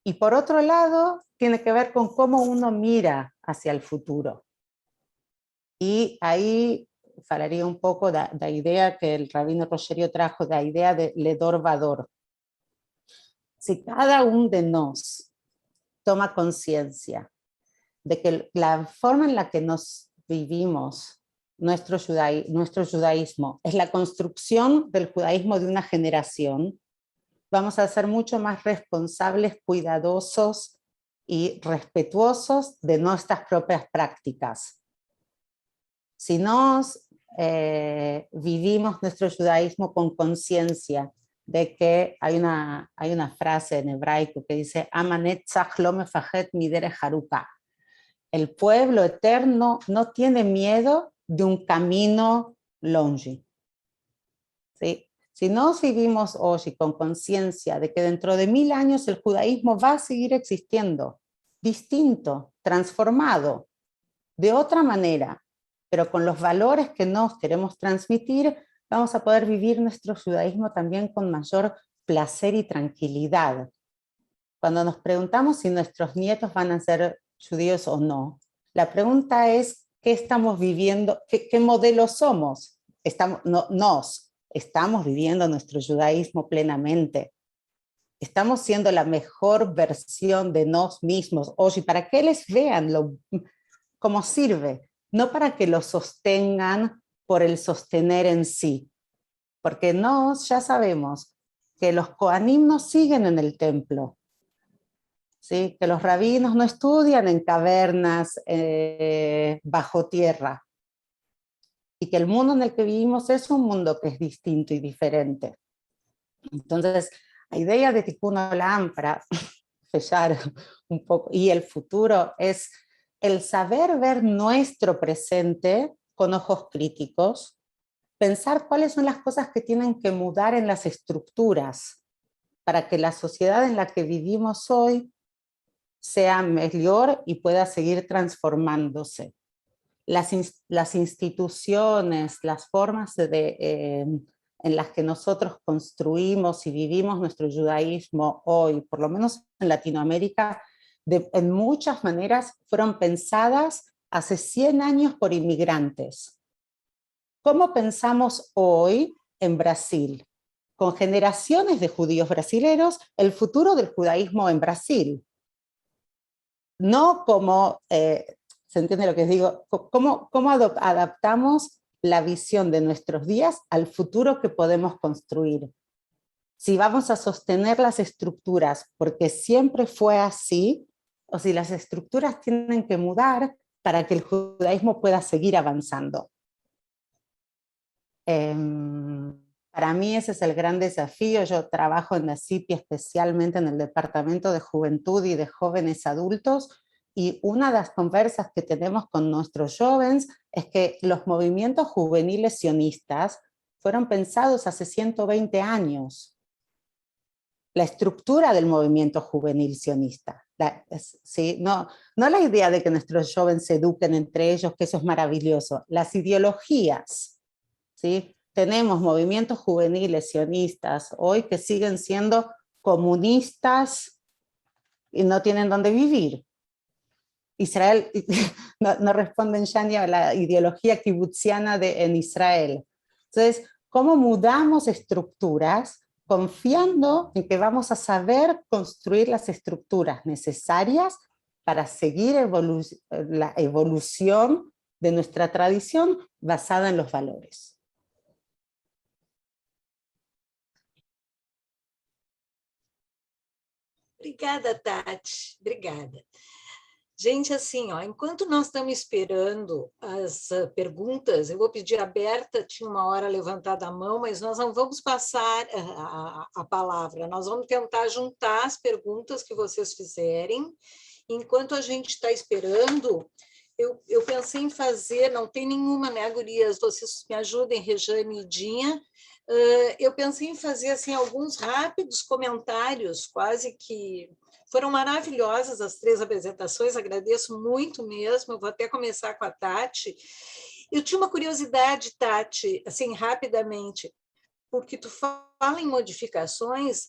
Y por otro lado, tiene que ver con cómo uno mira hacia el futuro. Y ahí hablaría un poco de la idea que el rabino Rogerio trajo, de la idea de ledor vador. Si cada uno de nos toma conciencia de que la forma en la que nos vivimos nuestro judaísmo es la construcción del judaísmo de una generación, vamos a ser mucho más responsables, cuidadosos y respetuosos de nuestras propias prácticas. Si nos vivimos nuestro judaísmo con conciencia de que hay una frase en hebraico que dice Amanetzach lo mefajet midere haruka. El pueblo eterno no tiene miedo de un camino longe. ¿Sí? Si nos vivimos hoy con conciencia de que dentro de 1000 años el judaísmo va a seguir existiendo, distinto, transformado, de otra manera, pero con los valores que nos queremos transmitir, vamos a poder vivir nuestro judaísmo también con mayor placer y tranquilidad. Cuando nos preguntamos si nuestros nietos van a ser judíos o no, la pregunta es ¿qué estamos viviendo? ¿Qué modelo somos? Estamos viviendo nuestro judaísmo plenamente. Estamos siendo la mejor versión de nos mismos hoy para que les vean cómo sirve, no para que lo sostengan por el sostener en sí. Porque ya sabemos que los Kohanim no siguen en el templo, ¿sí? Que los rabinos no estudian en cavernas bajo tierra, y que el mundo en el que vivimos es un mundo que es distinto y diferente. Entonces, la idea de Tikkun Olam, para sellar un poco, y el futuro, es el saber ver nuestro presente con ojos críticos, pensar cuáles son las cosas que tienen que mudar en las estructuras para que la sociedad en la que vivimos hoy sea mejor y pueda seguir transformándose. Las instituciones, las formas en las que nosotros construimos y vivimos nuestro judaísmo hoy, por lo menos en Latinoamérica, en muchas maneras fueron pensadas hace 100 años por inmigrantes. ¿Cómo pensamos hoy en Brasil? Con generaciones de judíos brasileños, el futuro del judaísmo en Brasil. No como, ¿se entiende lo que digo? ¿Cómo adaptamos la visión de nuestros días al futuro que podemos construir? Si vamos a sostener las estructuras porque siempre fue así, o si las estructuras tienen que mudar para que el judaísmo pueda seguir avanzando. Para mí ese es el gran desafío. Yo trabajo en la CIPI especialmente en el Departamento de Juventud y de Jóvenes Adultos, y una de las conversas que tenemos con nuestros jóvenes es que los movimientos juveniles sionistas fueron pensados hace 120 años. La estructura del movimiento juvenil sionista. ¿Sí? No la idea de que nuestros jóvenes se eduquen entre ellos, que eso es maravilloso. Las ideologías, ¿sí? Tenemos movimientos juveniles sionistas hoy que siguen siendo comunistas y no tienen dónde vivir. Israel no responden ya ni a la ideología kibutziana en Israel. Entonces, ¿cómo mudamos estructuras confiando en que vamos a saber construir las estructuras necesarias para seguir la evolución de nuestra tradición basada en los valores. Obrigada, Tati. Obrigada. Gente, assim, ó, enquanto nós estamos esperando as perguntas, eu vou pedir a Berta, tinha uma hora levantada a mão, mas nós não vamos passar a palavra, nós vamos tentar juntar as perguntas que vocês fizerem. Enquanto a gente está esperando, eu pensei em fazer, não tem nenhuma, né, gurias? Vocês me ajudem, Rejane e Dinha. Eu pensei em fazer assim, alguns rápidos comentários, quase que foram maravilhosas as 3 apresentações, agradeço muito mesmo, eu vou até começar com a Tati. Eu tinha uma curiosidade, Tati, assim, rapidamente, porque tu fala em modificações,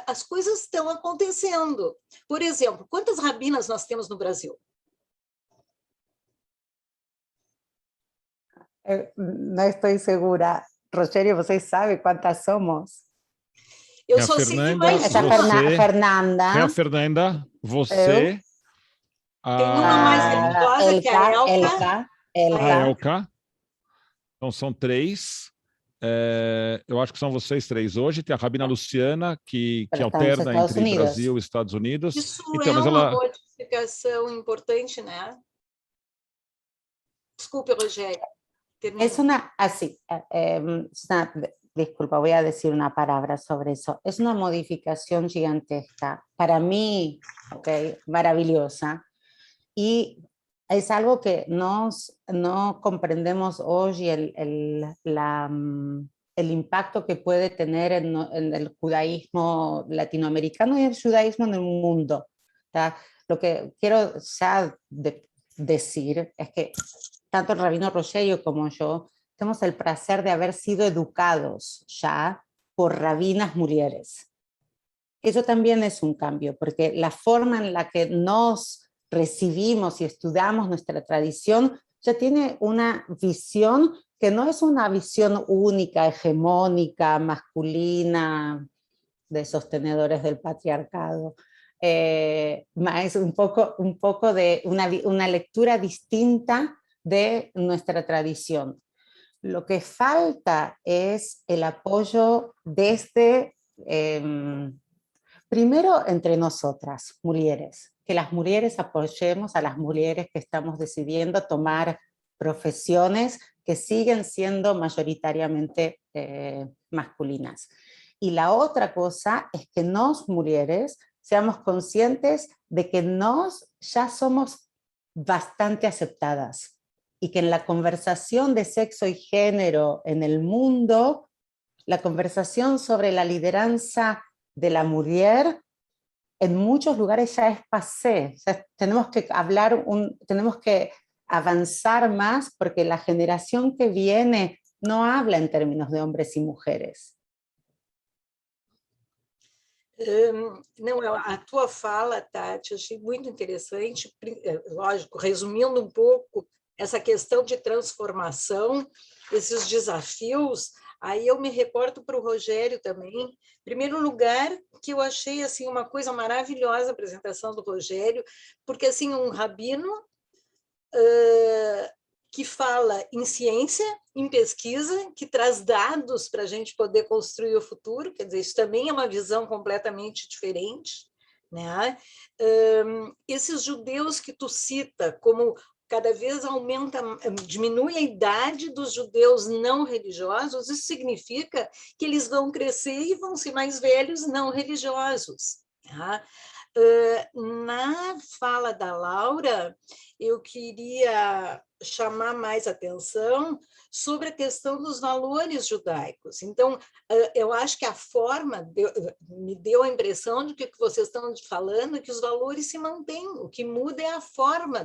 as coisas estão acontecendo. Por exemplo, quantas rabinas nós temos no Brasil? No estoy segura. Rogério, ¿você sabe cuántas somos? Eu só sei que mais Está uma. Fernanda. É a Fernanda, você. Tem uma mais talentosa, que é a Elka. A Elka. Então, são 3. Eu acho que são vocês 3 hoje. Tem a Rabina Luciana, que alterna entre Brasil e Estados Unidos. Isso então, é uma modificação importante, né? Desculpe, Rogério. Es una, así, disculpa, voy a decir una palabra sobre eso. Es una modificación gigantesca, para mí, maravillosa, y es algo que no comprendemos hoy el impacto que puede tener en el judaísmo latinoamericano y el judaísmo en el mundo. ¿Tá? Lo que quiero ya decir es que tanto el rabino Rogério como yo tenemos el placer de haber sido educados ya por rabinas mujeres. Eso también es un cambio, porque la forma en la que nos recibimos y estudiamos nuestra tradición ya tiene una visión que no es una visión única, hegemónica, masculina, de sostenedores del patriarcado. Es un poco de una lectura distinta de nuestra tradición. Lo que falta es el apoyo desde, primero entre nosotras, mujeres, que las mujeres apoyemos a las mujeres que estamos decidiendo tomar profesiones que siguen siendo mayoritariamente masculinas. Y la otra cosa es que nos, mujeres, seamos conscientes de que ya somos bastante aceptadas y que en la conversación de sexo y género en el mundo, la conversación sobre la lideranza de la mujer en muchos lugares ya es passé. Ya tenemos que avanzar más porque la generación que viene no habla en términos de hombres y mujeres. Não, a tua fala, Tati, achei muito interessante, lógico, resumindo um pouco essa questão de transformação, esses desafios, aí eu me reporto para o Rogério também. Em primeiro lugar, que eu achei assim, uma coisa maravilhosa a apresentação do Rogério, porque assim, um rabino que fala em ciência, em pesquisa, que traz dados para a gente poder construir o futuro, quer dizer, isso também é uma visão completamente diferente, né? Esses judeus que tu cita, como cada vez diminui a idade dos judeus não religiosos, isso significa que eles vão crescer e vão ser mais velhos não religiosos. Tá? Na fala da Laura, eu queria chamar mais atenção sobre a questão dos valores judaicos. Então, eu acho que a forma, me deu a impressão de que o que vocês estão falando é que os valores se mantêm, o que muda é a forma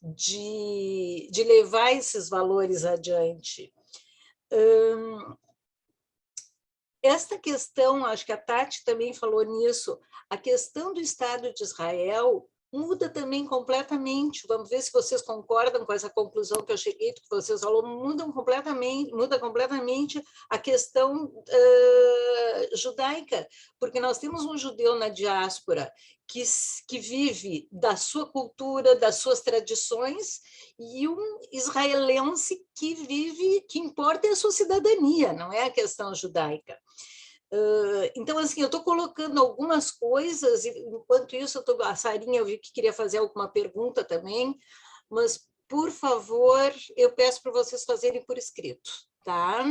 de levar esses valores adiante. Esta questão, acho que a Tati também falou nisso, a questão do Estado de Israel muda também completamente. Vamos ver se vocês concordam com essa conclusão que eu cheguei, que vocês falaram, muda completamente a questão judaica, porque nós temos um judeu na diáspora que vive da sua cultura, das suas tradições, e um israelense que vive, que importa é a sua cidadania, não é a questão judaica. Então, assim, eu estou colocando algumas coisas, e enquanto isso, a Sarinha, eu vi que queria fazer alguma pergunta também, mas, por favor, eu peço para vocês fazerem por escrito, tá?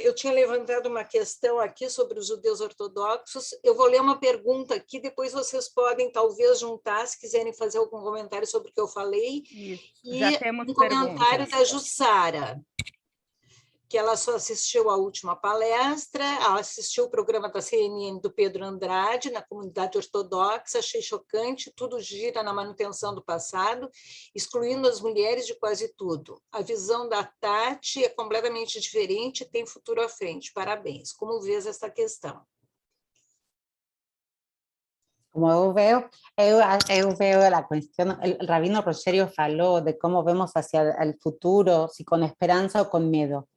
Eu tinha levantado uma questão aqui sobre os judeus ortodoxos, eu vou ler uma pergunta aqui, depois vocês podem, talvez, juntar, se quiserem fazer algum comentário sobre o que eu falei, Isso, e já temos um comentário perguntas. da Jussara, que ela só assistiu a última palestra, ela assistiu o programa da CNN do Pedro Andrade, na comunidade ortodoxa, achei chocante, tudo gira na manutenção do passado, excluindo as mulheres de quase tudo. A visão da Tati é completamente diferente e tem futuro à frente. Parabéns. Como vês essa questão? Como eu veo a cuestión, el rabino Rogerio falou de cómo vemos hacia el futuro, si con esperanza o con miedo.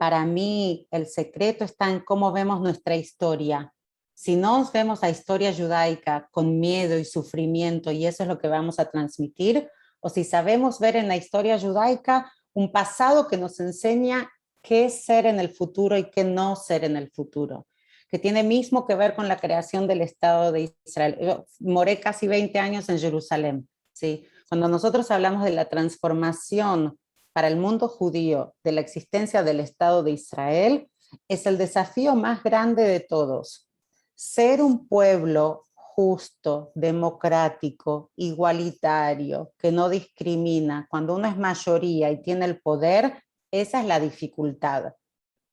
Para mí, el secreto está en cómo vemos nuestra historia. Si nos vemos la historia judaica con miedo y sufrimiento, y eso es lo que vamos a transmitir, o si sabemos ver en la historia judaica un pasado que nos enseña qué ser en el futuro y qué no ser en el futuro, que tiene mismo que ver con la creación del Estado de Israel. Yo moré casi 20 años en Jerusalén, ¿sí? Cuando nosotros hablamos de la transformación para el mundo judío de la existencia del Estado de Israel, es el desafío más grande de todos. Ser un pueblo justo, democrático, igualitario, que no discrimina, cuando uno es mayoría y tiene el poder, esa es la dificultad.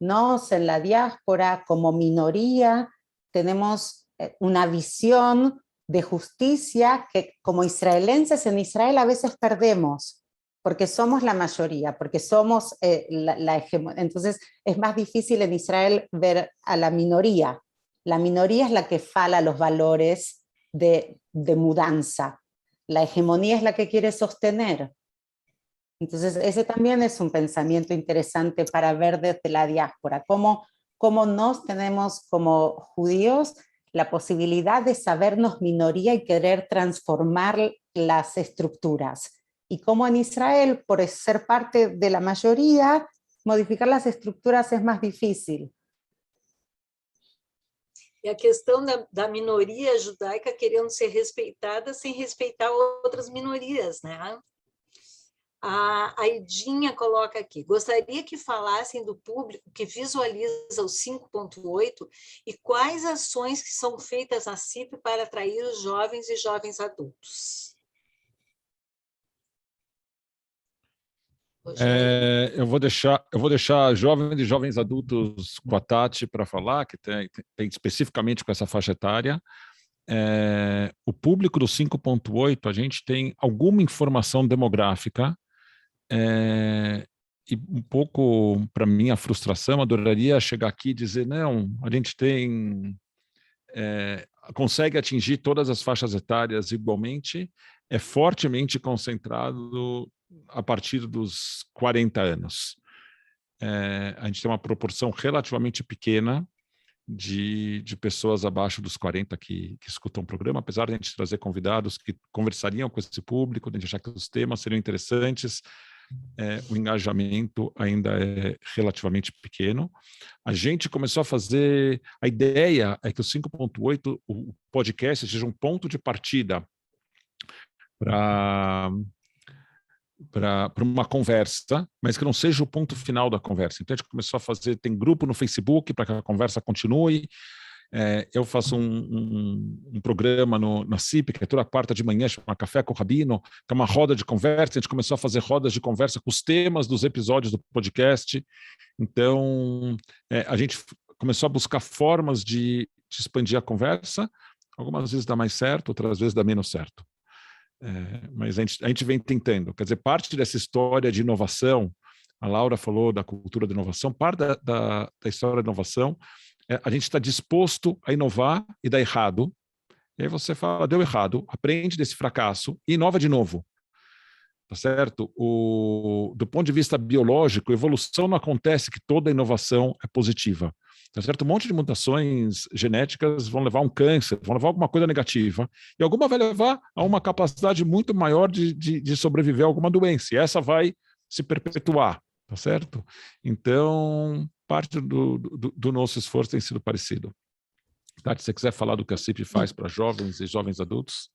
Nos en la diáspora, como minoría, tenemos una visión de justicia que como israelenses en Israel a veces perdemos, porque somos la mayoría, porque somos la hegemonía. Entonces es más difícil en Israel ver a la minoría. La minoría es la que fala los valores de mudanza. La hegemonía es la que quiere sostener. Entonces ese también es un pensamiento interesante para ver desde la diáspora, cómo nos tenemos como judíos la posibilidad de sabernos minoría y querer transformar las estructuras. Y como en Israel, por ser parte de la mayoría, modificar las estructuras es más difícil. E a questão da minoria judaica querendo ser respeitada sem respeitar outras minorias, né? A Aidinha coloca aqui, gostaria que falassem do público que visualiza o 5.8 e quais ações que são feitas na CIP para atrair os jovens e jovens adultos. Eu vou deixar jovens e jovens adultos com a Tati para falar, que tem especificamente com essa faixa etária. O público do 5.8, a gente tem alguma informação demográfica, e um pouco, para minha frustração, adoraria chegar aqui e dizer, não, a gente consegue atingir todas as faixas etárias igualmente, é fortemente concentrado a partir dos 40 anos. A gente tem uma proporção relativamente pequena de pessoas abaixo dos 40 que escutam o programa, apesar de a gente trazer convidados que conversariam com esse público, de a gente achar que os temas seriam interessantes, o engajamento ainda é relativamente pequeno. A gente começou a fazer... A ideia é que o 5.8, o podcast, seja um ponto de partida para uma conversa, mas que não seja o ponto final da conversa. Então, a gente começou a fazer, tem grupo no Facebook para que a conversa continue. Eu faço um programa na CIP, que é toda quarta de manhã, chama Café com o Rabino, que é uma roda de conversa. A gente começou a fazer rodas de conversa com os temas dos episódios do podcast. Então, a gente começou a buscar formas de expandir a conversa. Algumas vezes dá mais certo, outras vezes dá menos certo. Mas a gente vem tentando. Quer dizer, parte dessa história de inovação, a Laura falou da cultura da inovação, parte da história da inovação, a gente está disposto a inovar e dar errado, E aí você fala, deu errado, aprende desse fracasso e inova de novo. Tá certo? Do ponto de vista biológico, evolução não acontece que toda inovação é positiva. Tá certo? Um monte de mutações genéticas vão levar a um câncer, vão levar a alguma coisa negativa, e alguma vai levar a uma capacidade muito maior de sobreviver a alguma doença, e essa vai se perpetuar, tá certo? Então, parte do nosso esforço tem sido parecido. Tati, se você quiser falar do que a CIP faz para jovens e jovens adultos?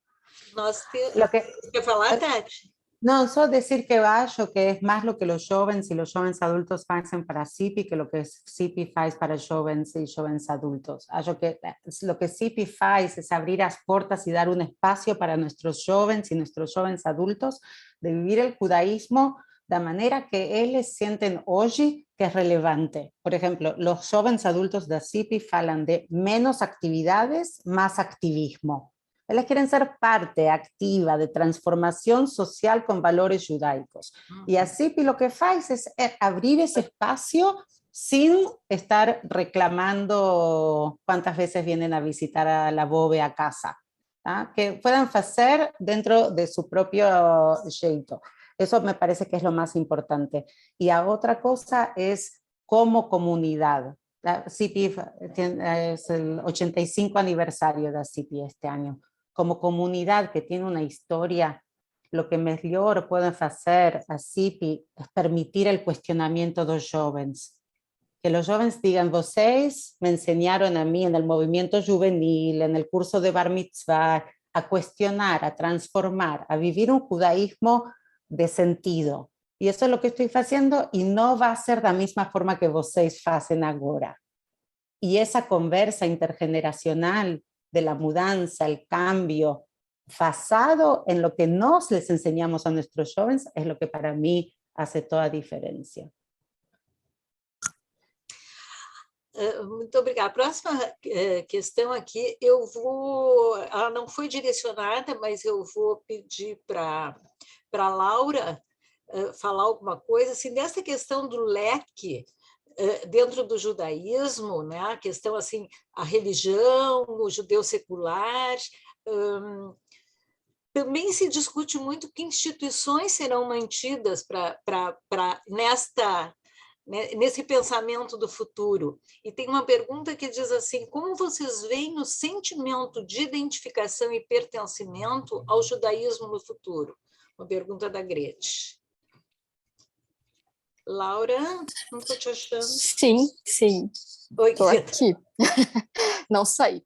Lo que, Quer falar, Tati? no, solo decir que acho que es más lo que los jóvenes y los jóvenes adultos hacen para CIPI que lo que CIPI hace para jóvenes y jóvenes adultos. Acho que lo que CIPI hace es abrir las puertas y dar un espacio para nuestros jóvenes y nuestros jóvenes adultos de vivir el judaísmo de manera que ellos sienten hoy que es relevante. Por ejemplo, los jóvenes adultos de CIPI hablan de menos actividades, más activismo. Ellos quieren ser parte activa de transformación social con valores judaicos. Y así lo que hace es abrir ese espacio sin estar reclamando cuántas veces vienen a visitar a la bobe a casa. ¿tá? Que puedan hacer dentro de su propio jeito. Eso me parece que es lo más importante. Y a otra cosa es como comunidad. La CIPI es el 85 aniversario de la CIPI este año. Como comunidad que tiene una historia, lo que mejor pueden hacer a CIPI es permitir el cuestionamiento de los jóvenes. Que los jóvenes digan, vocês me enseñaron a mí en el movimiento juvenil, en el curso de Bar Mitzvah, a cuestionar, a transformar, a vivir un judaísmo de sentido. Y eso es lo que estoy haciendo y no va a ser de la misma forma que vocês hacen ahora. Y esa conversa intergeneracional de la mudanza, el cambio, basado en lo que nos les enseñamos a nuestros jóvenes, es lo que para mí hace toda a diferença. Muito obrigada. A próxima questão aqui, ela não foi direcionada, mas eu vou pedir para a Laura falar alguma coisa, assim, dessa questão do leque, dentro do judaísmo, né? A questão assim, a religião, o judeu secular, também se discute muito que instituições serão mantidas nesse pensamento do futuro. E tem uma pergunta que diz assim, como vocês veem o sentimento de identificação e pertencimento ao judaísmo no futuro? Uma pergunta da Grete. Laura, não estou te achando. Sim. Estou aqui. Não saí.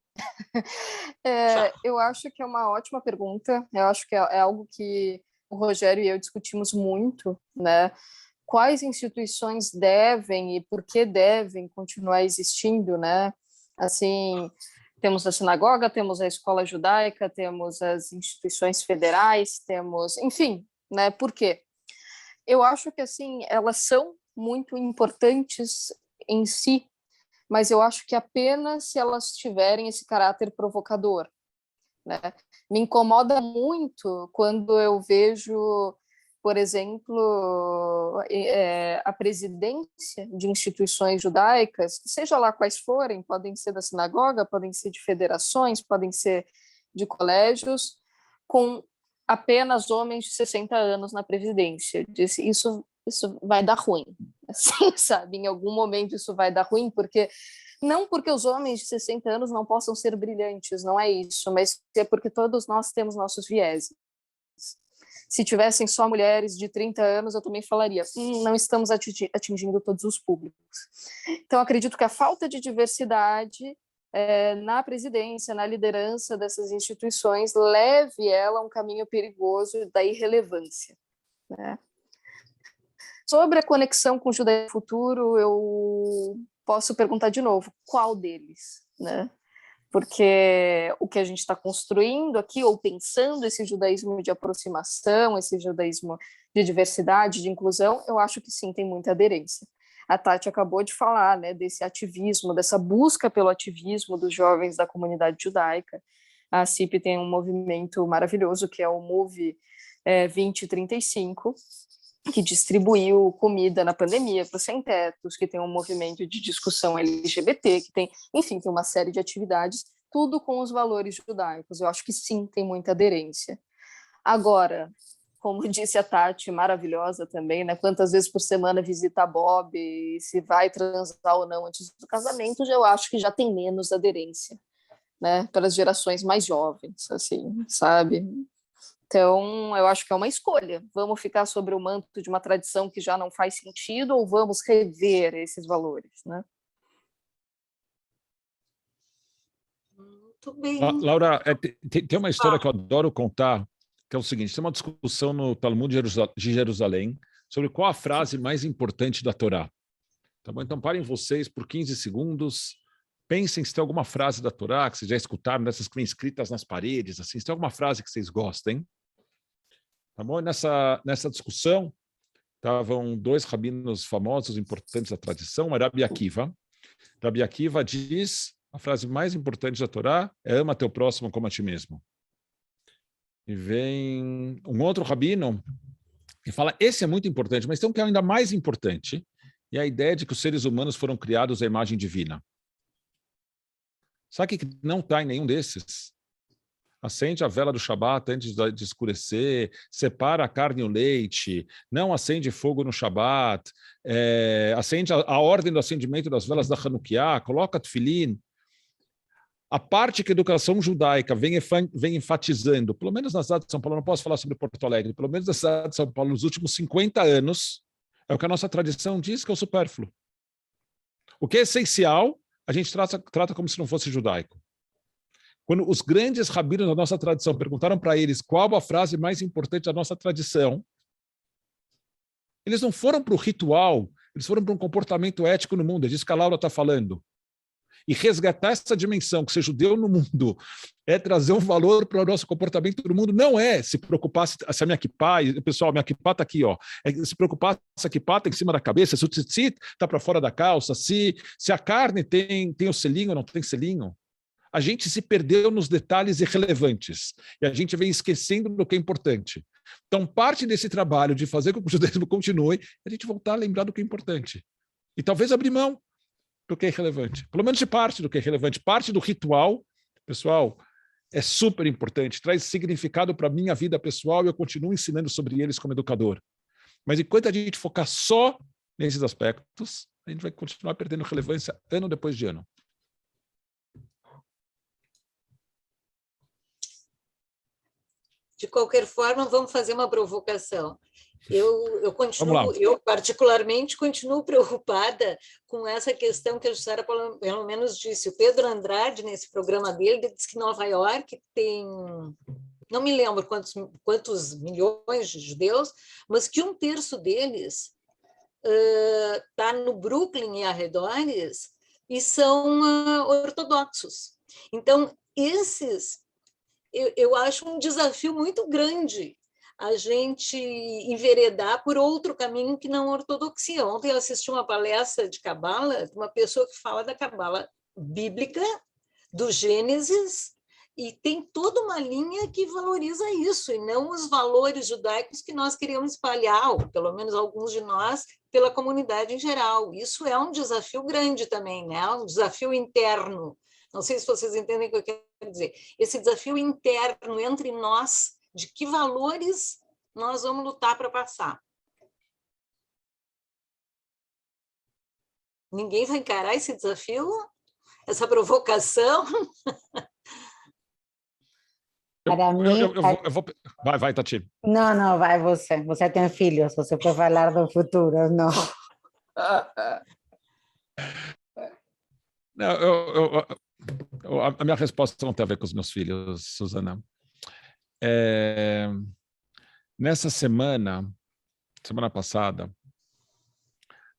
Eu acho que é uma ótima pergunta. Eu acho que é algo que o Rogério e eu discutimos muito, né? Quais instituições devem e por que devem continuar existindo, né? Assim, temos a sinagoga, temos a escola judaica, temos as instituições federais, temos, enfim, né? Por quê? Eu acho que, assim, elas são muito importantes em si, mas eu acho que apenas se elas tiverem esse caráter provocador, né? Me incomoda muito quando eu vejo, por exemplo, a presidência de instituições judaicas, seja lá quais forem, podem ser da sinagoga, podem ser de federações, podem ser de colégios, com apenas homens de 60 anos na presidência. Eu disse, isso vai dar ruim, assim, sabe? Em algum momento isso vai dar ruim, não porque os homens de 60 anos não possam ser brilhantes, não é isso, mas é porque todos nós temos nossos vieses. Se tivessem só mulheres de 30 anos, eu também falaria, não estamos atingindo todos os públicos. Então, acredito que a falta de diversidade na presidência, na liderança dessas instituições, leve ela a um caminho perigoso da irrelevância, né? Sobre a conexão com o judaísmo futuro, eu posso perguntar de novo, qual deles, né? Porque o que a gente está construindo aqui, ou pensando esse judaísmo de aproximação, esse judaísmo de diversidade, de inclusão, eu acho que sim, tem muita aderência. A Tati acabou de falar, né, desse ativismo, dessa busca pelo ativismo dos jovens da comunidade judaica. A CIP tem um movimento maravilhoso, que é o Move 2035, que distribuiu comida na pandemia para os sem-tetos, que tem um movimento de discussão LGBT, que tem, enfim, tem uma série de atividades. tudo com os valores judaicos. Eu acho que sim, tem muita aderência. Agora, como disse a Tati, maravilhosa também, né? Quantas vezes por semana visita a Bob, e se vai transar ou não antes do casamento, eu acho que já tem menos aderência, né? Para as gerações mais jovens, assim, sabe? Então, eu acho que é uma escolha. Vamos ficar sobre o manto de uma tradição que já não faz sentido ou vamos rever esses valores, né? Muito bem. Laura, tem uma história que eu adoro contar, que é o seguinte: tem uma discussão no Talmud de Jerusalém sobre qual a frase mais importante da Torá. Tá bom? Então, parem vocês por 15 segundos, pensem se tem alguma frase da Torá que vocês já escutaram, dessas que vêm escritas nas paredes, assim, se tem alguma frase que vocês gostem. Tá bom? Nessa discussão, estavam dois rabinos famosos, importantes da tradição, Rabi Akiva. Rabi Akiva diz: a frase mais importante da Torá é ama teu próximo como a ti mesmo. E vem um outro rabino e fala: esse é muito importante, mas tem um que é ainda mais importante, e a ideia de que os seres humanos foram criados à imagem divina. Sabe o que não está em nenhum desses? Acende a vela do Shabat antes de escurecer, separa a carne e o leite, não acende fogo no Shabat, acende a ordem do acendimento das velas da Hanukkah, coloca tefilim. A parte que a educação judaica vem enfatizando, pelo menos na cidade de São Paulo, não posso falar sobre Porto Alegre, pelo menos na cidade de São Paulo, nos últimos 50 anos, é o que a nossa tradição diz que é o supérfluo. O que é essencial, a gente trata como se não fosse judaico. Quando os grandes rabinos da nossa tradição perguntaram para eles qual a frase mais importante da nossa tradição, eles não foram para o ritual, eles foram para um comportamento ético no mundo. É disso que a Laura está falando. E resgatar essa dimensão que ser judeu no mundo é trazer um valor para o nosso comportamento no mundo, não é se preocupar se a minha kippá, pessoal, minha kippá está aqui, ó, é se preocupar se a kippá está em cima da cabeça, se o tzitzit está para fora da calça, se a carne tem o selinho ou não tem selinho. A gente se perdeu nos detalhes irrelevantes e a gente vem esquecendo do que é importante. Então, parte desse trabalho de fazer com que o judaísmo continue é a gente voltar a lembrar do que é importante. E talvez abrir mão do que é relevante. Pelo menos de parte do que é relevante. Parte do ritual, pessoal, é super importante. Traz significado para a minha vida pessoal e eu continuo ensinando sobre eles como educador. Mas enquanto a gente focar só nesses aspectos, a gente vai continuar perdendo relevância ano depois de ano. De qualquer forma, vamos fazer uma provocação. Eu particularmente continuo preocupada com essa questão que a Jussara pelo menos disse. O Pedro Andrade, nesse programa dele, disse que Nova York tem, não me lembro quantos milhões de judeus, mas que 1/3 deles está no Brooklyn e arredores e são ortodoxos. Então, eu acho um desafio muito grande a gente enveredar por outro caminho que não a ortodoxia. Ontem eu assisti uma palestra de Cabala, de uma pessoa que fala da Cabala bíblica, do Gênesis, e tem toda uma linha que valoriza isso, e não os valores judaicos que nós queremos espalhar, ou pelo menos alguns de nós, pela comunidade em geral. Isso é um desafio grande também, né? Um desafio interno. Não sei se vocês entendem o que eu quero dizer. Esse desafio interno entre nós, de que valores nós vamos lutar para passar. Ninguém vai encarar esse desafio? Essa provocação? Para mim... Vai, Tati. Não, vai você. Você tem filhos, você pode falar do futuro, não. Não, a minha resposta não tem a ver com os meus filhos, Suzana. Nessa semana passada,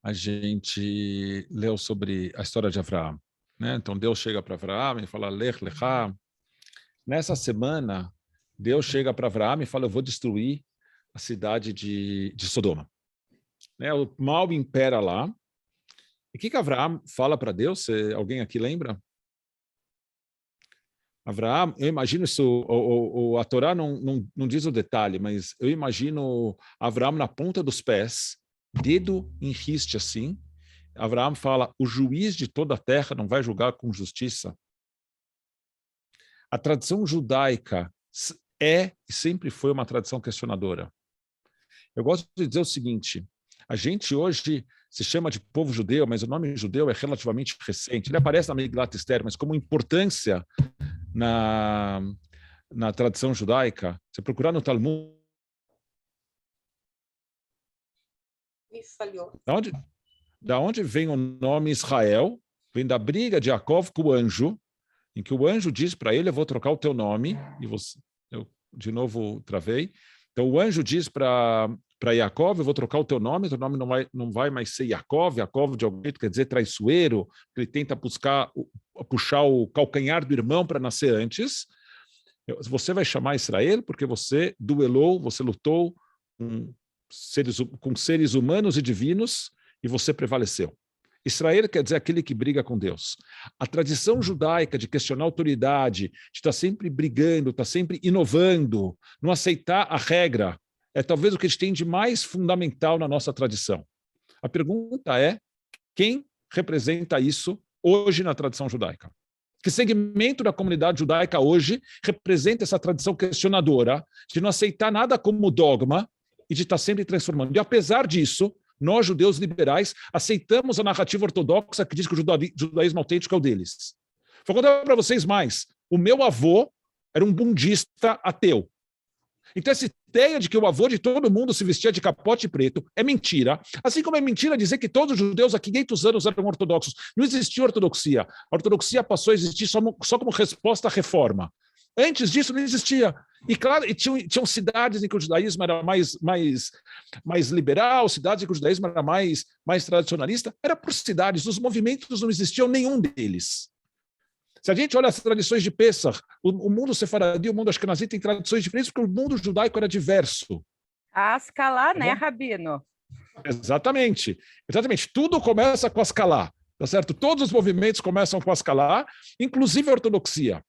a gente leu sobre a história de Abraão, né? Então, Deus chega para Abraão e fala, Lech Lecha. Nessa semana, Deus chega para Abraão e fala, eu vou destruir a cidade de Sodoma. Né? O mal impera lá. E o que Abraão fala para Deus? Alguém aqui lembra? Abraão, eu imagino isso, a Torá não diz o detalhe, mas eu imagino Abraão na ponta dos pés, dedo em riste assim. Abraão fala, o juiz de toda a terra não vai julgar com justiça. A tradição judaica é e sempre foi uma tradição questionadora. Eu gosto de dizer o seguinte, a gente hoje se chama de povo judeu, mas o nome judeu é relativamente recente. Ele aparece na Megilat Esther, mas como importância na tradição judaica, você procurar no Talmud... Me falhou. Da onde vem o nome Israel? Vem da briga de Jacob com o anjo, em que o anjo diz para ele, eu vou trocar o teu nome, e eu de novo travei. Então o anjo diz para Jacob, eu vou trocar o teu nome não vai mais ser Jacob de algum jeito quer dizer traiçoeiro, ele tenta puxar o calcanhar do irmão para nascer antes. Você vai chamar Israel porque você duelou, você lutou com seres humanos e divinos e você prevaleceu. Israel quer dizer aquele que briga com Deus. A tradição judaica de questionar a autoridade, de estar sempre brigando, estar sempre inovando, não aceitar a regra, é talvez o que a gente tem de mais fundamental na nossa tradição. A pergunta é, quem representa isso hoje na tradição judaica? Que segmento da comunidade judaica hoje representa essa tradição questionadora, de não aceitar nada como dogma e de estar sempre transformando? E apesar disso, nós, judeus liberais, aceitamos a narrativa ortodoxa que diz que o judaísmo autêntico é o deles. Vou contar para vocês mais. O meu avô era um bundista ateu. Então, essa ideia de que o avô de todo mundo se vestia de capote preto é mentira. Assim como é mentira dizer que todos os judeus há 500 anos eram ortodoxos. Não existia ortodoxia. A ortodoxia passou a existir só como resposta à reforma. Antes disso não existia. E claro, tinham cidades em que o judaísmo era mais liberal, cidades em que o judaísmo era mais tradicionalista. Era por cidades, os movimentos não existiam nenhum deles. Se a gente olha as tradições de Pessah, o mundo sefaradi, o mundo ashkenazi tem tradições diferentes porque o mundo judaico era diverso. A Ascalá, né, Rabino? Exatamente. Tudo começa com a Ascalá, tá certo? Todos os movimentos começam com a Ascalá, inclusive a ortodoxia.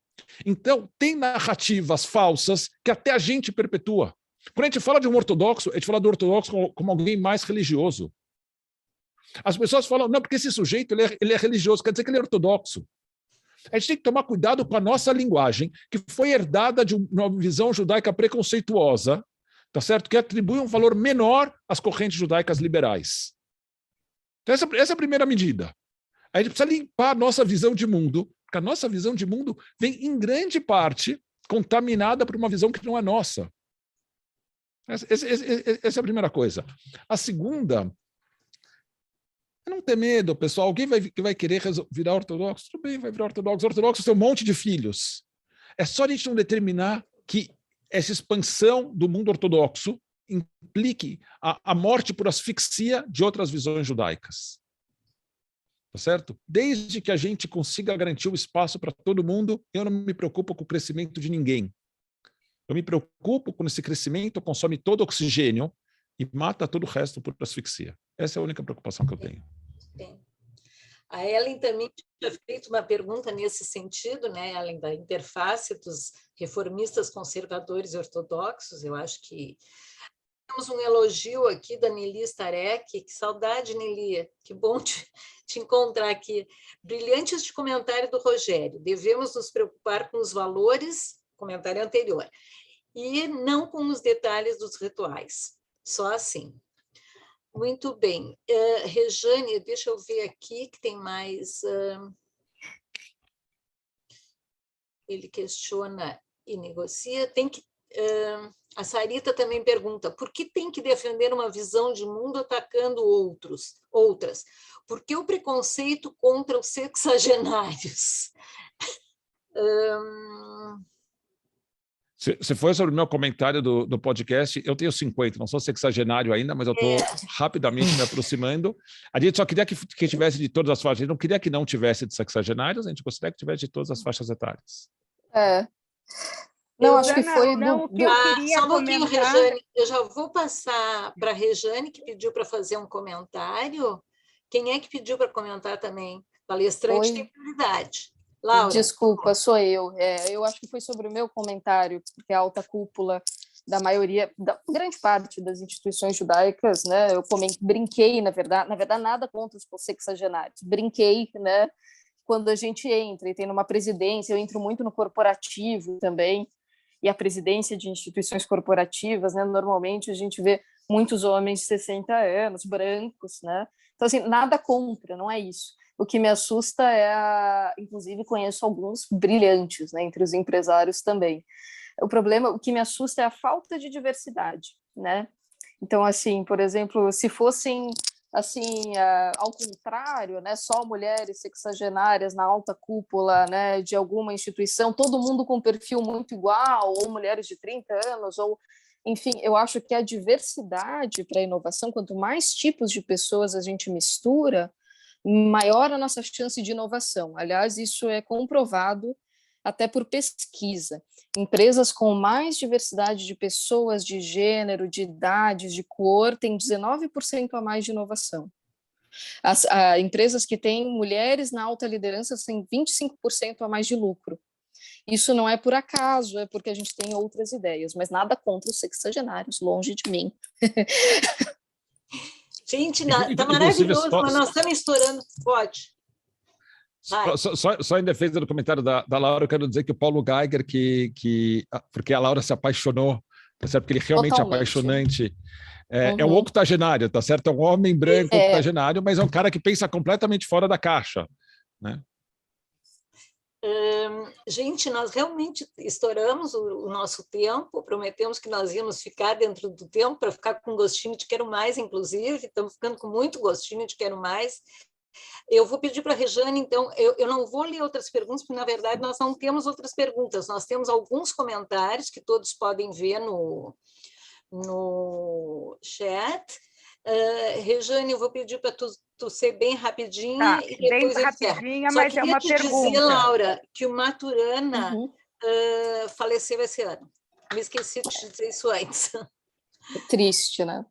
Então, tem narrativas falsas que até a gente perpetua. Quando a gente fala de um ortodoxo, a gente fala do ortodoxo como alguém mais religioso. As pessoas falam, não, porque esse sujeito ele é religioso, quer dizer que ele é ortodoxo. A gente tem que tomar cuidado com a nossa linguagem, que foi herdada de uma visão judaica preconceituosa, tá certo? Que atribui um valor menor às correntes judaicas liberais. Então, essa é a primeira medida. A gente precisa limpar a nossa visão de mundo, porque a nossa visão de mundo vem, em grande parte, contaminada por uma visão que não é nossa. Essa é a primeira coisa. A segunda, é não ter medo, pessoal. Alguém vai querer virar ortodoxo? Tudo bem, vai virar ortodoxo. Ortodoxo tem um monte de filhos. É só a gente não determinar que essa expansão do mundo ortodoxo implique a morte por asfixia de outras visões judaicas. Tá certo? Desde que a gente consiga garantir o espaço para todo mundo, eu não me preocupo com o crescimento de ninguém. Eu me preocupo quando esse crescimento consome todo o oxigênio e mata todo o resto por asfixia. Essa é a única preocupação que eu tenho. Bem. A Ellen também tinha feito uma pergunta nesse sentido, né? Além da interface dos reformistas conservadores e ortodoxos, eu acho que temos um elogio aqui da Nelly Starek. Que saudade, Nelly, que bom te encontrar aqui. Brilhante este comentário do Rogério. Devemos nos preocupar com os valores, comentário anterior, e não com os detalhes dos rituais. Só assim. Muito bem. Rejane, deixa eu ver aqui que tem mais... Ele questiona e negocia. Tem que... A Sarita também pergunta, por que tem que defender uma visão de mundo atacando outras? Por que o preconceito contra os sexagenários? Se for sobre o meu comentário do podcast, eu tenho 50, não sou sexagenário ainda, mas eu estou rapidamente me aproximando. A gente só queria que tivesse de todas as faixas, a gente não queria que não tivesse de sexagenários, a gente gostaria que tivesse de todas as faixas etárias. Não, acho que foi... o que eu queria só um pouquinho, comentar... Rejane. Eu já vou passar para a Rejane, que pediu para fazer um comentário. Quem é que pediu para comentar também? Palestrante tem prioridade. Laura. Desculpa, sou eu. Eu acho que foi sobre o meu comentário, porque a alta cúpula da maioria, da grande parte das instituições judaicas, né? Eu brinquei, na verdade nada contra os sexagenários. Brinquei, né? quando a gente entra e tem numa presidência, eu entro muito no corporativo também, e a presidência de instituições corporativas, né, normalmente a gente vê muitos homens de 60 anos, brancos, né? Então, assim, nada contra, não é isso. O que me assusta inclusive, conheço alguns brilhantes, né, entre os empresários também. O problema, o que me assusta é a falta de diversidade, né? Então, assim, por exemplo, se fossem, assim, ao contrário, né, só mulheres sexagenárias na alta cúpula, né, de alguma instituição, todo mundo com perfil muito igual, ou mulheres de 30 anos, ou enfim, eu acho que a diversidade para a inovação, quanto mais tipos de pessoas a gente mistura, maior a nossa chance de inovação. Aliás, isso é comprovado até por pesquisa. Empresas com mais diversidade de pessoas, de gênero, de idades, de cor, têm 19% a mais de inovação. As empresas que têm mulheres na alta liderança têm 25% a mais de lucro. Isso não é por acaso, é porque a gente tem outras ideias, mas nada contra os sexagenários, longe de mim. Gente, está maravilhoso, mas nós estamos estourando. Pode. Só em defesa do comentário da Laura, eu quero dizer que o Paulo Geiger, porque a Laura se apaixonou, tá certo? Porque ele realmente é apaixonante. É um octogenário, tá certo? É um homem branco octogenário, mas é um cara que pensa completamente fora da caixa, né? Gente, nós realmente estouramos o nosso tempo, prometemos que nós íamos ficar dentro do tempo para ficar com gostinho de quero mais, inclusive, estamos ficando com muito gostinho de quero mais. Eu vou pedir para a Rejane, então, eu não vou ler outras perguntas, porque, na verdade, nós não temos outras perguntas, nós temos alguns comentários que todos podem ver no chat. Rejane, eu vou pedir para tu ser bem rapidinha e depois bem rapidinha, Só mas é uma queria te pergunta. dizer, Laura, que o Maturana faleceu esse ano. Me esqueci de te dizer isso antes. Triste, né?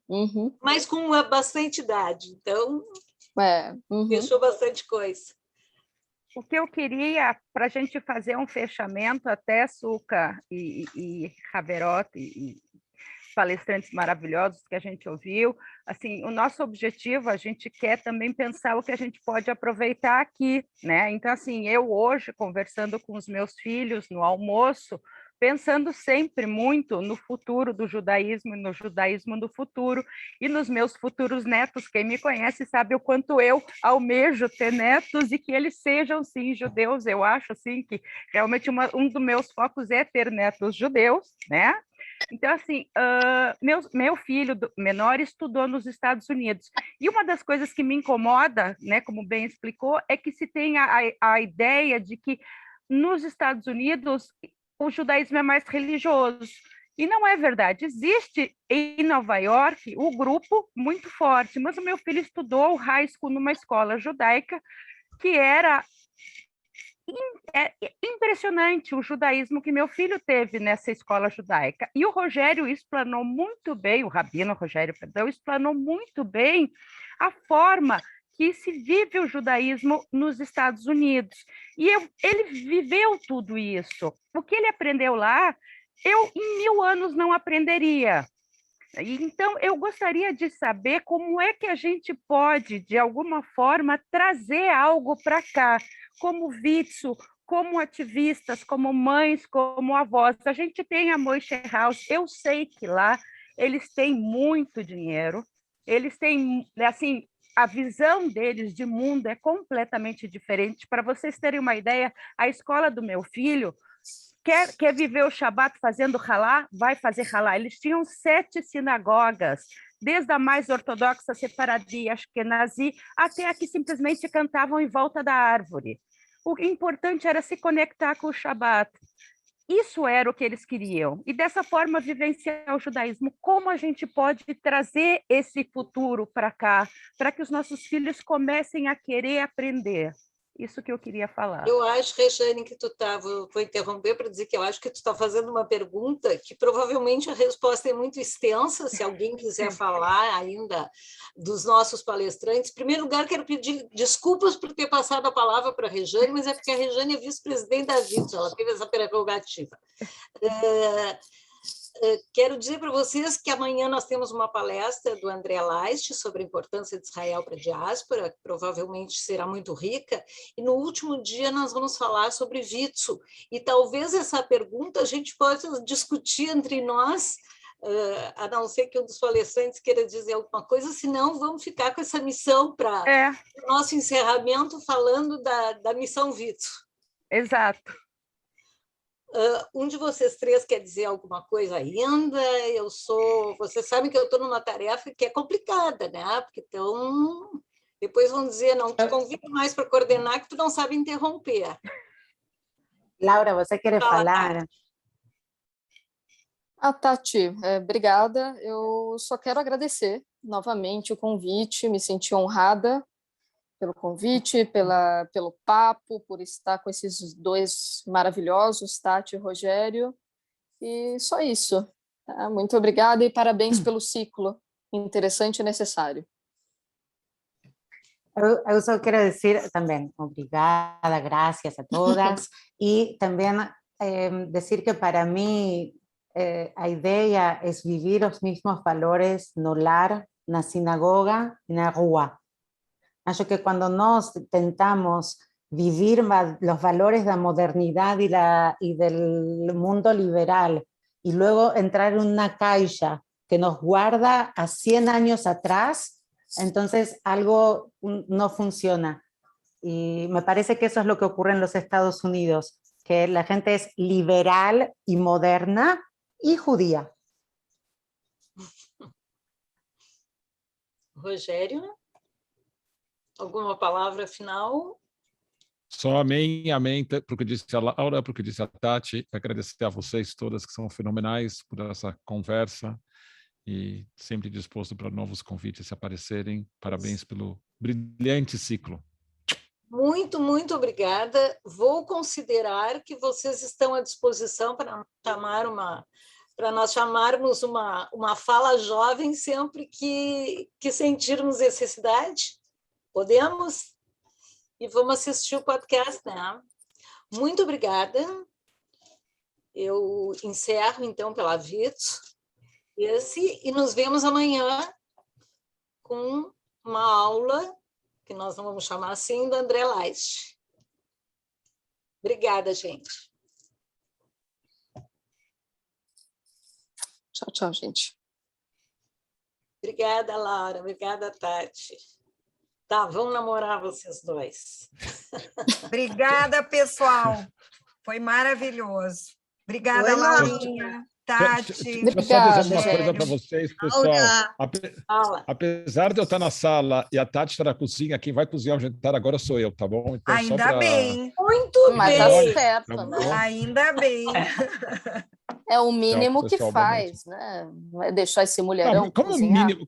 Mas com bastante idade, então deixou bastante coisa. O que eu queria, para a gente fazer um fechamento, até Suca e Raverotti e palestrantes maravilhosos que a gente ouviu, assim, o nosso objetivo, a gente quer também pensar o que a gente pode aproveitar aqui, né? Então, assim, eu hoje, conversando com os meus filhos no almoço, pensando sempre muito no futuro do judaísmo e no judaísmo do futuro, e nos meus futuros netos, quem me conhece sabe o quanto eu almejo ter netos e que eles sejam, sim, judeus. Eu acho, assim, que realmente um dos meus focos é ter netos judeus, né? Então, assim, meu filho menor estudou nos Estados Unidos. E uma das coisas que me incomoda, né, como bem explicou, é que se tem a ideia de que nos Estados Unidos o judaísmo é mais religioso. E não é verdade. Existe em Nova York o grupo muito forte, mas o meu filho estudou o high school numa escola judaica que era impressionante o judaísmo que meu filho teve nessa escola judaica. E o Rogério explanou muito bem, o rabino Rogério, perdão, explanou muito bem a forma que se vive o judaísmo nos Estados Unidos. E ele viveu tudo isso. O que ele aprendeu lá, eu em 1000 anos não aprenderia. Então, eu gostaria de saber como é que a gente pode, de alguma forma, trazer algo para cá, como Vitsu, como ativistas, como mães, como avós. A gente tem a Moishe House, eu sei que lá eles têm muito dinheiro, eles têm, assim, a visão deles de mundo é completamente diferente. Para vocês terem uma ideia, a escola do meu filho quer viver o Shabat fazendo halá, vai fazer halá. Eles tinham 7 sinagogas, desde a mais ortodoxa, Sefaradi, Ashkenazi, até a que simplesmente cantavam em volta da árvore. O importante era se conectar com o Shabat. Isso era o que eles queriam. E dessa forma vivenciar o judaísmo. Como a gente pode trazer esse futuro para cá, para que os nossos filhos comecem a querer aprender? Isso que eu queria falar. Eu acho, Rejane, que vou interromper para dizer que eu acho que tu está fazendo uma pergunta que provavelmente a resposta é muito extensa, se alguém quiser falar ainda dos nossos palestrantes. Em primeiro lugar, quero pedir desculpas por ter passado a palavra para a Rejane, mas é porque a Rejane é vice-presidente da Vitsu, ela teve essa prerrogativa. quero dizer para vocês que amanhã nós temos uma palestra do André Leist sobre a importância de Israel para a diáspora, que provavelmente será muito rica, e no último dia nós vamos falar sobre Vitso, e talvez essa pergunta a gente possa discutir entre nós, a não ser que um dos palestrantes queira dizer alguma coisa, senão vamos ficar com essa missão para o nosso encerramento, falando da missão Vitso. Exato. Um de vocês três quer dizer alguma coisa ainda? Vocês sabem que eu estou numa tarefa que é complicada, né? Porque depois vão dizer, não te convido mais para coordenar, que tu não sabe interromper. Laura, você quer falar? Tati, obrigada. Eu só quero agradecer novamente o convite, me senti honrada pelo convite, pelo papo, por estar com esses dois maravilhosos, Tati e Rogério, e só isso. Tá? Muito obrigada e parabéns pelo ciclo interessante e necessário. Eu só quero dizer também obrigada, graças a todas, e também dizer que para mim a ideia é viver os mesmos valores no lar, na sinagoga e na rua. Acho que cuando nos tentamos vivir los valores de la modernidad y del mundo liberal y luego entrar en una caixa que nos guarda a 100 años atrás, entonces algo no funciona. Y me parece que eso es lo que ocurre en los Estados Unidos, que la gente es liberal y moderna y judía. Rogério? Alguma palavra final? Só amém, amém, porque disse a Laura, porque disse a Tati, agradecer a vocês todas que são fenomenais por essa conversa e sempre disposto para novos convites se aparecerem. Parabéns pelo brilhante ciclo. Muito, muito obrigada. Vou considerar que vocês estão à disposição para nós chamarmos uma fala jovem sempre que sentirmos necessidade. Podemos? E vamos assistir o podcast, né? Muito obrigada. Eu encerro, então, pela Vitso e nos vemos amanhã com uma aula, que nós não vamos chamar assim, do André Leist. Obrigada, gente. Tchau, tchau, gente. Obrigada, Laura. Obrigada, Tati. Tá, vão namorar vocês dois. Obrigada, pessoal. Foi maravilhoso. Obrigada, Laurinha, Tati. Deixa eu só dizer uma coisa para vocês, pessoal. Apesar de eu estar na sala e a Tati estar na cozinha, quem vai cozinhar o jantar agora sou eu, tá bom? Então, ainda bem. Muito bem. Mas tá certo, tá né? Ainda bem. É o mínimo pessoal, que faz, né? Não é deixar esse mulherão não, como o mínimo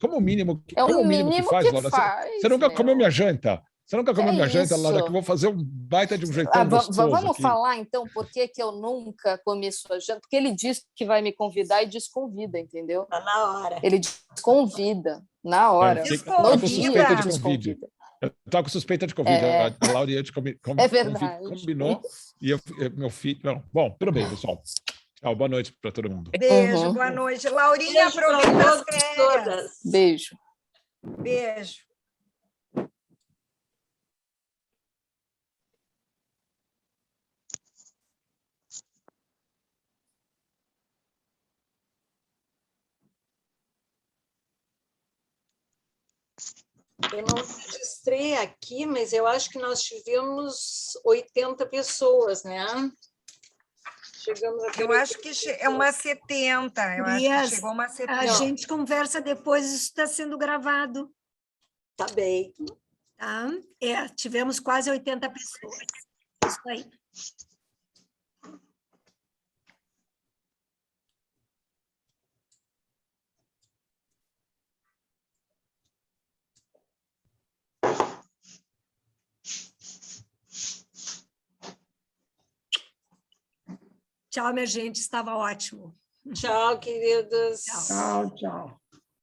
é o mínimo que faz, Laura? faz. Você nunca comeu minha janta? Você nunca comeu minha janta, isso. Laura, que eu vou fazer um baita de um jeitão gostoso Vamos aqui. falar, então, por que eu nunca comi sua janta? Porque ele diz que vai me convidar e desconvida, entendeu? Tá na hora. Ele desconvida, na hora. Tá com suspeita de Covid. Eu estava com suspeita de Covid. A Lauriette combinou e meu filho... Não. Bom, tudo bem, pessoal. Tchau, boa noite para todo mundo. Beijo, boa noite. Laurinha, aproveita as férias. Beijo. Beijo. Eu não registrei aqui, mas eu acho que nós tivemos 80 pessoas, né? Chegamos a Eu acho que é uma 70. Eu acho que chegou uma 70. A gente conversa depois, isso está sendo gravado. Tá bem. Tá? Tivemos quase 80 pessoas. Isso aí. Tchau, minha gente, estava ótimo. Tchau, queridos. Tchau, tchau.